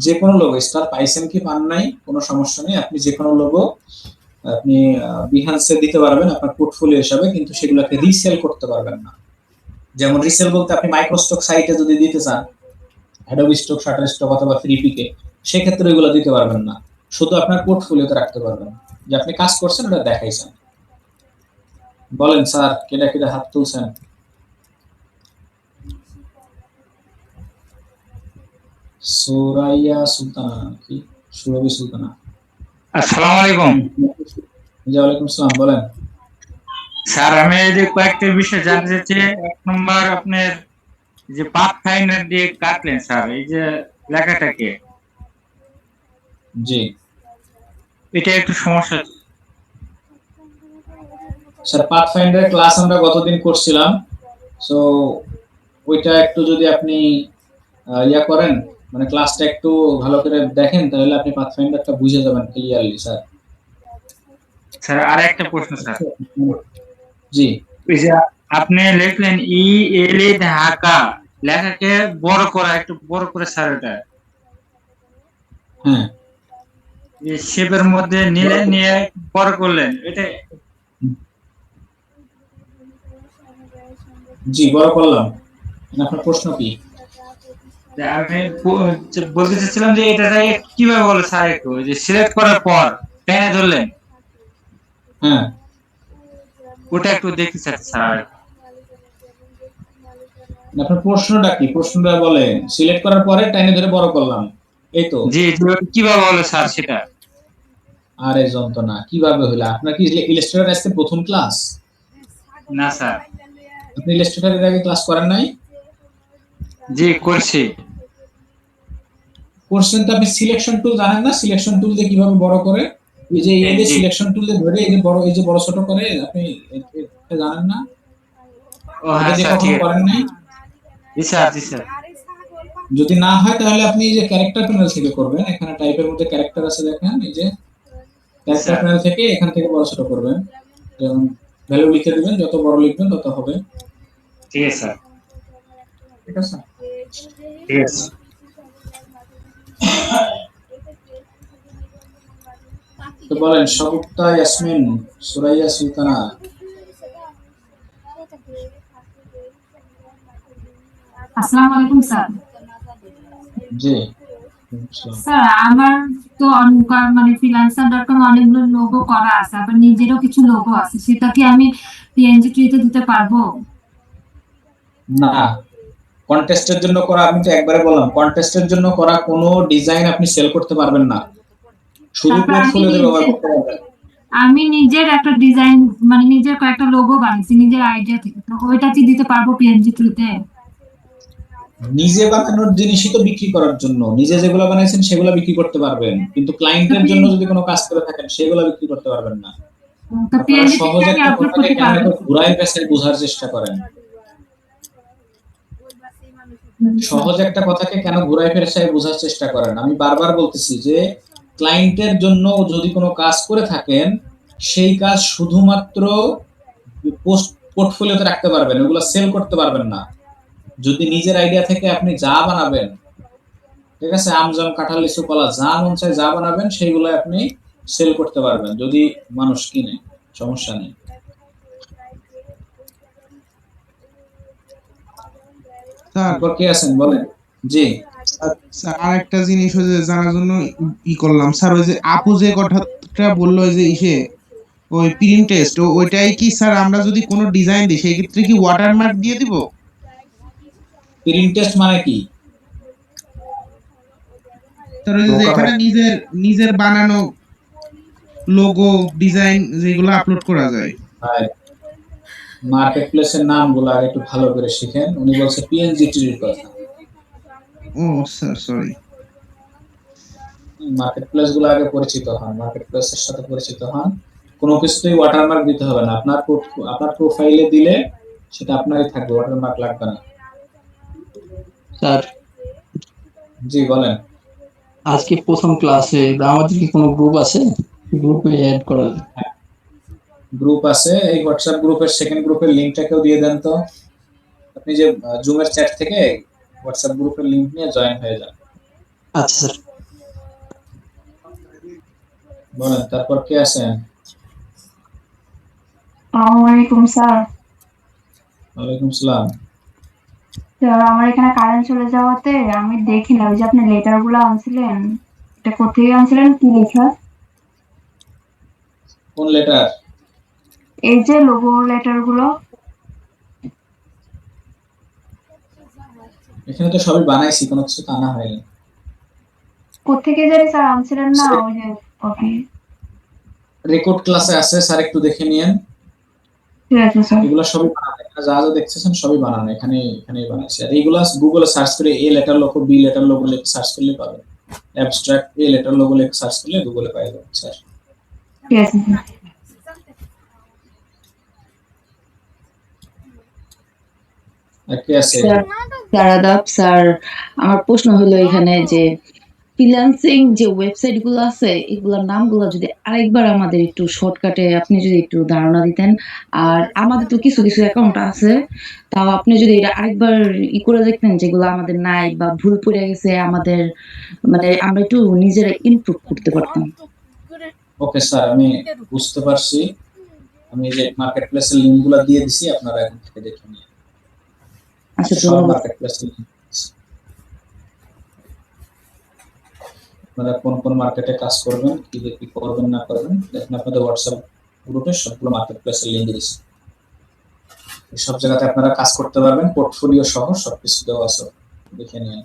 যে কোনো লোগো স্টার পাইছেন কি পান নাই কোনো সমস্যা নেই, আপনি যে কোনো লোগো আপনি বিহান্সে দিতে পারবেন আপনার পোর্টফোলিও হিসাবে, কিন্তু সেগুলোকে রিসেল করতে পারবেন না। যেমন রিসেল বলতে আপনি মাইক্রোস্টক সাইটে যদি দিতে চান, অ্যাডোবি স্টক, শাটারস্টক অথবা ফ্রিপিকে, সেক্ষেত্রে এগুলো দিতে পারবেন না, শুধু আপনার পোর্টফোলিওতে রাখতে পারবেন যে আপনি কাজ করছেন ওটা দেখাইছেন। বলেন স্যার, কেডা কেডা হাত তুলছেন? সুরাইয়া সুলতানা কি সুরভি সুলতানা। আসসালামু আলাইকুম জি ওয়ালাইকুম আসসালাম, বলেন। স্যার। আমি এই যে কয়েকটা বিষয় জানতে চাচ্ছি। এক নম্বর, আপনার যে পাথ ফাইন্ডার দিয়ে কাটলেন স্যার, এই যে লেখাটাকে, জি এটা একটু সমস্যা। স্যার, পাথফাইন্ডার ক্লাস আমরা গতদিন করছিলাম। সো ওইটা একটু যদি আপনি ইয়া করেন, মানে ক্লাসটা একটু ভালো করে দেখেন, তাহলে আপনি পাথফাইন্ডারটা বুঝে যাবেন ক্লিয়ারলি স্যার। স্যার আর একটা প্রশ্ন স্যার। জি ওই যে আপনি লিখলেন ঢাকা, লেখাকে বড় করা, একটু বড় করে স্যার, এটা হ্যাঁ যে শেপের মধ্যে নিলেন, নিয়ে বড় করলেন, এটা জি বড় করলাম। আপনার প্রশ্ন কি? আমি বলতে চাচ্ছিলাম যে এটা কিভাবে বলে স্যার, একটু ওই যে সিলেক্ট করার পর টেনে ধরলেন, হ্যাঁ ওটা একটু দেখতে চাচ্ছি স্যার। আপনার প্রশ্নটা কি? প্রশ্নটা বলেন। সিলেক্ট করার পরে টাইনে ধরে বড় করলাম, এই তো। জি জি, কিভাবে বলে স্যার সেটা? আরে যন্ত্রণা, কিভাবে হইলো? আপনার কি ইলাস্ট্রেটর আজকে প্রথম ক্লাস? না স্যার। আপনি ইলাস্ট্রেটরের আগে ক্লাস করেন নাই? জি করছি। করছেন তো। আপনি সিলেকশন টুল জানেন না? সিলেকশন টুল দিয়ে কিভাবে বড় করে? এই যে এই যে জি। সিলেকশন টুল দিয়ে ধরে এই যে বড় ছোট করে, আপনি এটা জানেন না? ও এটা হ্যাঁ দিয়ে স্যার, কখনো ঠিক আছে। করেন নাই? জি স্যার, জি স্যার। যদি না হয় তাহলে আপনি এই যে ক্যারেক্টার প্যানেল থেকে করবেন। এখানে টাইপের মধ্যে ক্যারেক্টার আছে, দেখেন এই যে ক্যারেক্টার স্যার প্যানেল থেকে এখান থেকে বড় ছোট করবেন। যেমন ভ্যালু লিখে দিবেন, যত বড় লিখবেন তত হবে। ঠিক আছে স্যার, ঠিক আছে। ঠিক আছে। তো বলেন, শগুফতা ইয়াসমিন, সুরাইয়া সুলতানা। আসসালামু আলাইকুম স্যার। জি স্যার আমার তো মানে freelancer.com অনেকগুলো লোগো করা আছে, আবার নিজেরও কিছু লোগো আছে, সেটা কি আমি পিএনজি ট্রিতে দিতে পারবো? না, কন্টেস্টের জন্য করা, আমি তো একবারে বললাম, কন্টেস্টের জন্য করা কোনো ডিজাইন আপনি সেল করতে পারবেন না, শুধু তারপর পোর্টফোলিওতে ব্যবহার করতে পারবেন। আমি নিজের একটা ডিজাইন, মানে নিজের কয়েকটা লোগো বানিয়েছি নিজের আইডিয়া থেকে, তো ওইটা কি দিতে পারবো পিএনজি ট্রিতে? নিজে বানানোর জিনিসই তো বিক্রি করার জন্য। নিজে যেগুলো বানাইছেন সেগুলো বিক্রি করতে পারবেন, কিন্তু তো ক্লায়েন্টের জন্য যদি কোনো কাজ করে থাকেন সেগুলো বিক্রি করতে পারবেন না। আপনারা পিএনজি সহজ ট্রিতে আমি একটা আপলোড কথাকে করতে কেন পারবো? এত ঘুরায় পেঁচায় বোঝার চেষ্টা করেন? সহজ একটা কথাকে কেন ঘুরায় পেঁচায় বোঝার চেষ্টা করেন? আমি বারবার বলতেছি যে ক্লায়েন্টের জন্য যদি কোনো কাজ করে থাকেন, সেই কাজ শুধুমাত্র পোর্টফোলিওতে রাখতে পারবেন, ওগুলো সেল করতে পারবেন না। যদি নিজের আইডিয়া থেকে আপনি যা বানাবেন, ঠিক আছে, আম জাম কাঁঠাল লিচু কলা যা মন চায় যা বানাবেন, সেইগুলো আপনি সেল করতে পারবেন যদি মানুষ কিনে, সমস্যা নেই। স্যার তারপর কে আছেন বলেন। জি স্যার আরেকটা জিনিস হচ্ছে জানার জন্য করলাম স্যার। ওই যে আপু যে কথাটা বললো, ওই যে ওই প্রিন্ট টেস্ট, ওইটাই কি স্যার আমরা যদি কোনো ডিজাইন দিই সেই ক্ষেত্রে কি ওয়াটারমার্ক দিয়ে দিব? প্রিন্টেস্ট মানে কি? স্যার ওই যে এখানে নিজের নিজের বানানো লোগো ডিজাইন যেগুলো আপলোড করা যায়। মার্কেট প্লেসের নামগুলো আগে একটু ভালো করে শিখেন। উনি বলছে পিএনজি ট্রির কথা। ও স্যার সরি। মার্কেট প্লেস গুলো আগে পরিচিত হন, মার্কেট প্লেসের সাথে পরিচিত হন। কোনো কিছুতেই ওয়াটারমার্ক দিতে হবে না। আপনার প্রোফাইলে দিলে সেটা আপনারই থাকবে, ওয়াটারমার্ক লাগবে না। স্যার জি বলেন। আজকে প্রথম ক্লাসে আমাদের কি কোনো গ্রুপ আছে? গ্রুপে অ্যাড করা? গ্রুপ আছে, এই হোয়াটসঅ্যাপ গ্রুপের সেকেন্ড গ্রুপের লিংকটাকেও দিয়ে দেন তো। আপনি যে জুমের চ্যাট থেকে হোয়াটসঅ্যাপ গ্রুপের লিংক নিয়ে জয়েন হয়ে যান। আচ্ছা স্যার। বলেন, তারপর কে আছেন? আসসালামু আলাইকুম স্যার। ওয়ালাইকুম সালাম। স্যার আমার এখানে কারেন্ট চলে যাওয়াতে আমি দেখি না, ওই যে আপনি লেটার গুলো আনছিলেন, এটা কোথেকে আনছিলেন, কি লেখা? কোন লেটার? এই যে লোগো লেটার গুলো। এখানে তো সবই বানাইছি, কোনো কিছু তো আনা হয়নি। কোত্থেকে জানি স্যার আনছিলেন না ওই যে কপি। রেকর্ড ক্লাসে আছে স্যার, একটু দেখে নিয়েন। ঠিক আছে স্যার। এগুলো সবই বানানো, এখানে যা যা দেখতেছেন সবই বানানো, এখানেই বানাইছি। আর এইগুলা গুগলে সার্চ করে A letter logo B letter logo লিখে সার্চ করলে পাবেন। অ্যাবস্ট্রাক্ট এ লেটার লোগো লিখে সার্চ করলে গুগলে পাওয়া যাবে স্যার। ঠিক আছে স্যার। আর কে আছে? স্যার আদাব স্যার, আমার প্রশ্ন হলো এখানে যে ফ্রিল্যান্সিং যে ওয়েবসাইট গুলো আছে এগুলোর নামগুলো যদি আরেকবার আমাদের একটু শর্টকাটে আপনি যদি একটু ধারণা দিতেন। আর আমাদের তো কিছু কিছু অ্যাকাউন্ট আছে, তাও আপনি যদি এটা আরেকবার করে দেখতেন যেগুলো আমাদের নাই বা ভুল পড়ে গেছে আমাদের, মানে আমরা একটু নিজেরা ইমপ্রুভ করতে পারতাম। ওকে স্যার, আমি বুঝতে পারছি। আমি যে মার্কেট প্লেসের লিঙ্কগুলো দিয়ে দিছি, আপনারা এখন থেকে দেখে নিন। আচ্ছা সব ধন্যবাদ। মার্কেট প্লেসের লিঙ্ক। আপনারা কোন কোন মার্কেটে কাজ করবেন, কি করবেন না করবেন, দেখেন আপনাদের হোয়াটসঅ্যাপ গ্রুপে সবগুলো মার্কেট প্লেসের লিঙ্ক দিয়েছি। সব জায়গাতে আপনারা কাজ করতে পারবেন, পোর্টফোলিও সহ সবকিছু দেওয়া আছে, দেখে নিন।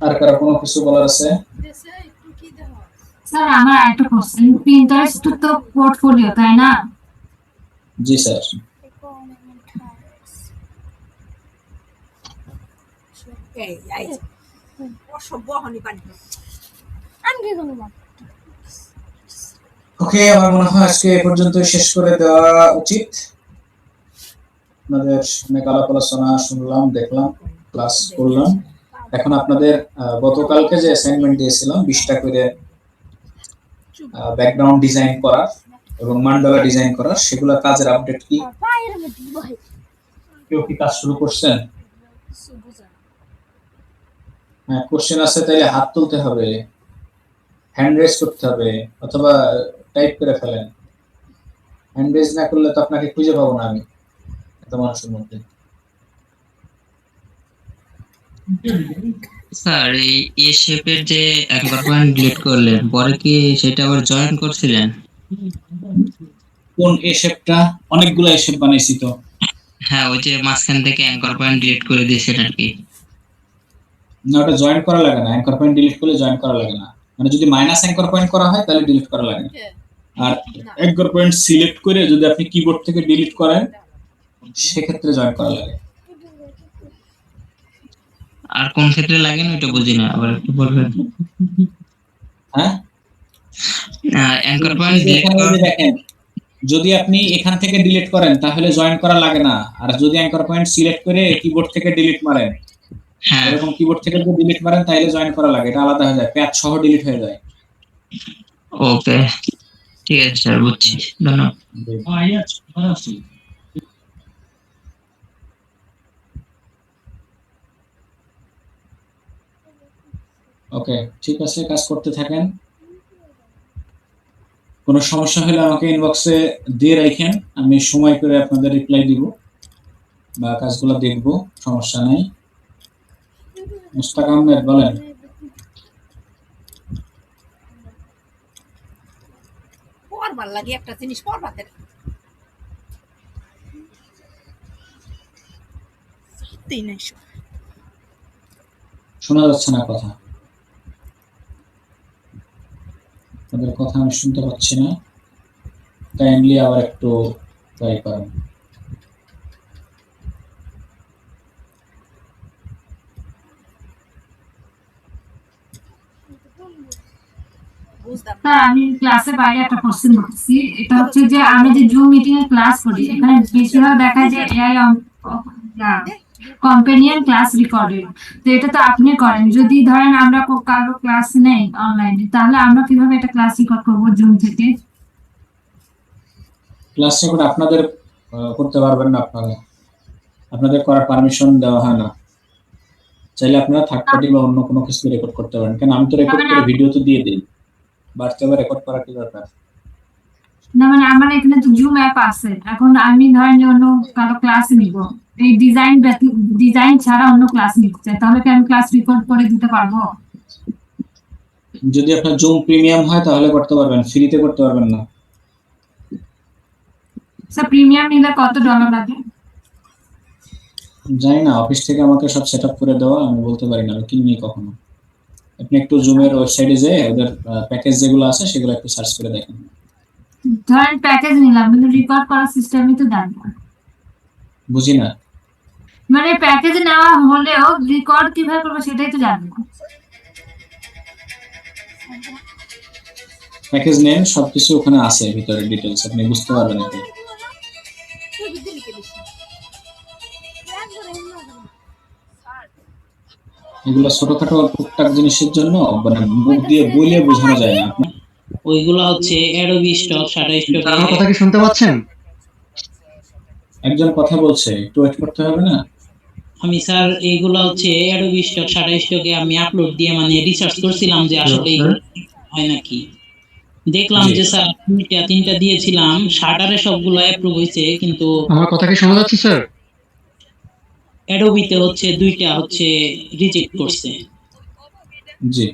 আর কারো কোনো কিছু বলার আছে? স্যার আমার একটা কোশ্চেন, পিন্টারেস্ট তো পোর্টফোলিও তাই না? জি স্যার। ওকে, আমার মনে হয় আজকে এ পর্যন্ত শেষ করে দেওয়া উচিত। আপনাদের অনেক আলাপ আলোচনা শুনলাম, দেখলাম, ক্লাস করলাম। এখন আপনাদের গতকালকে যে অ্যাসাইনমেন্ট দিয়েছিলাম 20টা করে ব্যাকগ্রাউন্ড ডিজাইন করা এবং মান্ডালা ডিজাইন করা, সেগুলো কাজের আপডেট কি? কেউ কি কাজ শুরু করছেন? হ্যাঁ, কোশ্চেন আছে তাইলে হাত তুলতে হবে, হ্যান্ড রেজ করতে হবে, অথবা টাইপ করে ফেলেন। হ্যান্ড রেজ না করলে তো আপনাকে খুঁজে পাবো না আমি এত মানুষের মধ্যে। স্যার এই এ শেপের যে একবার পয়েন্ট ডিলিট করলেন পরে কি সেটা আবার জয়েন করছিলেন? কোন এ শেপটা? অনেকগুলো এ শেপ বানাইছি তো। হ্যাঁ, ওই যে মাঝখান থেকে অ্যাঙ্কর পয়েন্ট ডিলিট করে দিয়েছেন আর কি। না, ওটা জয়েন করা লাগে না, অ্যাঙ্কর পয়েন্ট ডিলিট করলে জয়েন করা লাগে না। মানে যদি মাইনাস অ্যাঙ্কর পয়েন্ট করা হয় তাহলে ডিলিট করা লাগে না। আর অ্যাঙ্কর পয়েন্ট সিলেক্ট করে যদি আপনি কিবোর্ড থেকে ডিলিট করেন সেক্ষেত্রে জয়েন করা লাগে। আর কোন ক্ষেত্রে লাগে না ওটা বুঝি না, আবার একটু বলবেন? হ্যাঁ, অ্যাঙ্কর পয়েন্ট দেখেন, যদি আপনি এখান থেকে ডিলিট করেন তাহলে জয়েন করা লাগে না। আর যদি অ্যাঙ্কর পয়েন্ট সিলেক্ট করে কিবোর্ড থেকে ডিলিট মারেন, হ্যাঁ এরকম কিবোর্ড থেকে যদি ডিলিট মারেন তাহলে জয়েন করা লাগে, এটা আলাদা হয়ে যায়, প্যাচ সহ ডিলিট হয়ে যায়। ওকে, ঠিক আছে স্যার, বুঝছি, ধন্যবাদ। ওকে, ঠিক আছে, কাজ করতে থাকেন। কোনো সমস্যা হলে আমাকে ইনবক্সে দিয়ে রাখেন, আমি সময় করে আপনাদের রিপ্লাই দিব বা কাজগুলো দেখব, সমস্যা নাই। মুস্তাক আহমেদ বলেন। পড়বার লাগে একটা জিনিস পড়বাতে শোনা যাচ্ছে না কথা, আপনাদের কথা আমি শুনতে পাচ্ছি না, কাইন্ডলি আবার একটু ট্রাই করেন। স্যার আমি ক্লাসের বাইরে একটা কোশ্চেন করছি, এটা হচ্ছে যে আমি যে জুম মিটিং এ ক্লাস করি এখানে বেশিরভাগ দেখা যায় এআই কম্পেনিয়ন ক্লাস রেকর্ডেড। তো এটা তো আপনি করেন, যদি ধরেন আমরা কারো ক্লাস নেই অনলাইনে তাহলে আমরা কিভাবে একটা ক্লাস রেকর্ড করবো জুম থেকে? ক্লাস রেকর্ড আপনাদের করতে পারবেন না, আপনাদের করার পারমিশন দেওয়া হয় না। চাইলে আপনারা থার্ড পার্টি বা অন্য কোনো কিছু রেকর্ড করতে পারেন, কেন আমি তো রেকর্ড করে ভিডিও তো দিয়ে দিই, বাস্তবে রেকর্ড করা কি দরকার? না মানে আমার এখানে তো জুম অ্যাপ আছে, এখন আমি ধরেন যে অন্য কারো ক্লাস নিব, এই ডিজাইন ছাড়া অন্য ক্লাস নিতে চাই, তাহলে কি আমি ক্লাস রেকর্ড করে দিতে পারবো? যদি আপনার জুম প্রিমিয়াম হয় তাহলে করতে পারবেন, ফ্রিতে করতে পারবেন না। স্যার প্রিমিয়াম নিলে কত ডলার লাগে? জানি না, অফিস থেকে আমাকে সব সেট আপ করে দেওয়া, আমি বলতে পারি না, আমি কিনিনি কখনো। আপনি একটু জুমের ওয়েবসাইটে যেয়ে ওদের প্যাকেজ যেগুলো আছে সেগুলো একটু সার্চ করে দেখেন। ধরেন প্যাকেজ নিলাম কিন্তু রেকর্ড করার সিস্টেমই তো জানি না। বুঝি না। মানে প্যাকেজ নেওয়া হলেও রেকর্ড কিভাবে করবো সেটাই তো জানি না। প্যাকেজ নেন, সবকিছু ওখানে আছে ভিতরে ডিটেলস, আপনি বুঝতে পারবেন এতে। এগুলো ছোটখাটো টুকটাক জিনিসের জন্য মানে মুখ দিয়ে বলে বোঝানো যায় না। আপনি ওইগুলো হচ্ছে অ্যাডোবি স্টক, শাটার স্টক। আমার কথা কি শুনতে পাচ্ছেন? একজন কথা বলছে, একটু ওয়েট করতে হবে না? আমি স্যার এইগুলো হচ্ছে অ্যাডোবি স্টক, শাটার স্টকে আমি আপলোড দিয়ে মানে রিসার্চ করছিলাম যে আসলে এইগুলো হয় নাকি। দেখলাম জি। যে স্যার তিনটা দিয়েছিলাম, শাটারে সবগুলো অ্যাপ্রুভ হয়েছে, কিন্তু আমার কথা কি শোনা যাচ্ছে স্যার? অ্যাডোবিতে হচ্ছে 2টা হচ্ছে রিজেক্ট করছে। জি,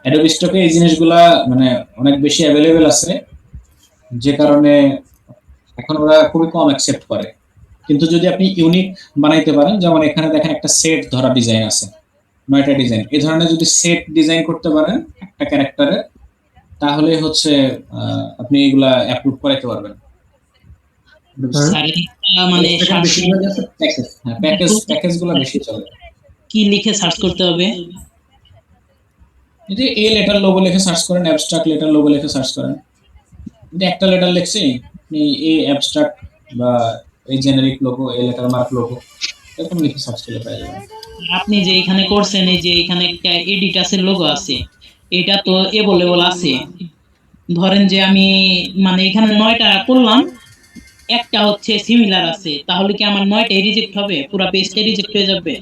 অ্যাডোবি স্টকে এই জিনিসগুলা মানে অনেক বেশি অ্যাভেলেবেল আছে, যে কারণে এখন ওরা খুবই কম অ্যাকসেপ্ট করে। কিন্তু যদি আপনি ইউনিক বানাইতে পারেন, যেমন এখানে দেখেন একটা সেট ধরা ডিজাইন আছে, 9টা ডিজাইন, এই ধরনের যদি সেট ডিজাইন করতে পারেন একটা ক্যারেক্টারে, তাহলে হচ্ছে আপনি এগুলা অ্যাপ্রুভ করাইতে পারবেন। স্যার এটা মানে বেশিরভাগ আছে প্যাকেজ, হ্যাঁ প্যাকেজগুলো বেশি চলে। কি লিখে সার্চ করতে হবে? এই যে এ লেটার লোগো লিখে সার্চ করেন, অ্যাবস্ট্রাক্ট লেটার লোগো লিখে সার্চ করেন। যদি একটা লেটার লিখছি, আপনি এ অ্যাবস্ট্রাক্ট বা এই generic logo, a letter mark logo, এরকম লিখে সার্চ করলে পেয়ে যাবেন। আপনি যে এখানে করছেন, এই যে এখানে একটা এডিটাসের লোগো আছে, এটা তো এভেলেবল আছে। ধরেন যে আমি মানে এখানে 9টা করলাম, একটা হচ্ছে সিমিলার আছে, তাহলে কি আমার 9টাই রিজেক্ট হবে? পুরো পেজটাই রিজেক্ট হয়ে যাবে?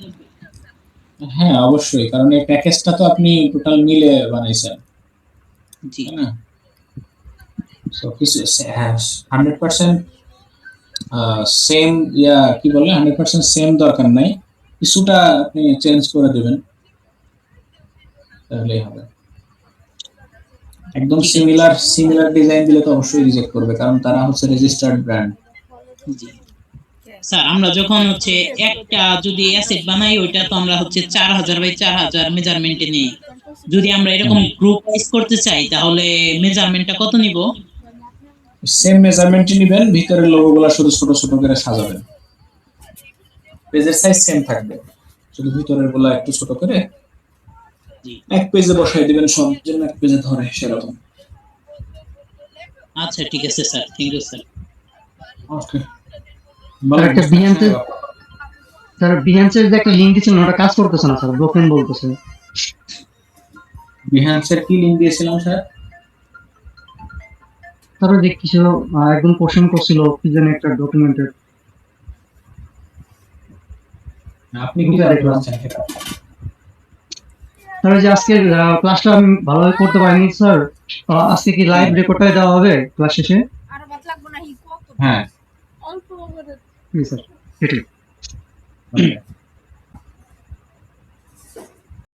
হ্যাঁ অবশ্যই, কারণ এই প্যাকেজটা তো আপনি টোটাল মিলে বানাইছেন, জি। তাই না? সো কিছু 100% সেম কি বলে 100% সেম দরকার নাই, কিছুটা আপনি চেঞ্জ করে দেবেন তাহলেই হবে। একদম সিমিলার ডিজাইন দিলে তো অবশ্যই রিজেক্ট করবে, কারণ তারা হচ্ছে রেজিস্টার্ড ব্র্যান্ড। জি স্যার, আমরা যখন হচ্ছে একটা যদি অ্যাসেট বানাই, ওইটা তো আমরা হচ্ছে 4000 বাই 4000 মেজারমেন্টে নেই। যদি আমরা এরকম গ্রুপ ওয়াইজ করতে চাই, তাহলে মেজারমেন্টটা কত নিব? সেম মেজারমেন্টই নেবেন, ভিতরের লোগোগুলো শুধু ছোট ছোট করে সাজাবেন। পেজের সাইজ সেম থাকবে, শুধু ভিতরের গুলা একটু ছোট করে এক পেজে বসাই দিবেন, সব যেন এক পেজে ধরে সেরকম। আচ্ছা ঠিক আছে স্যার, থ্যাংক ইউ স্যার। ওকে, একটা বিহান্সের যে একটা লিংক দিয়েছিলেন ওটা কাজ করতেছে না স্যার, ব্রোকেন বলতেছে। বিহান্সের কি লিংক দিয়েছিলাম স্যার? তারপর যে কিছু একদম কোশ্চেন করছিল কি জানি একটা ডকুমেন্টের। আপনি কি দেখলাম স্যার যে আজকে ক্লাসটা আমি ভালোভাবে করতে পারিনি স্যার, আজকে কি লাইভ রেকর্ডটা দেওয়া হবে ক্লাস শেষে? আর বাদ লাগবে না, কত হ্যাঁ অল্প করে জি স্যার, সেটাই। ওকে।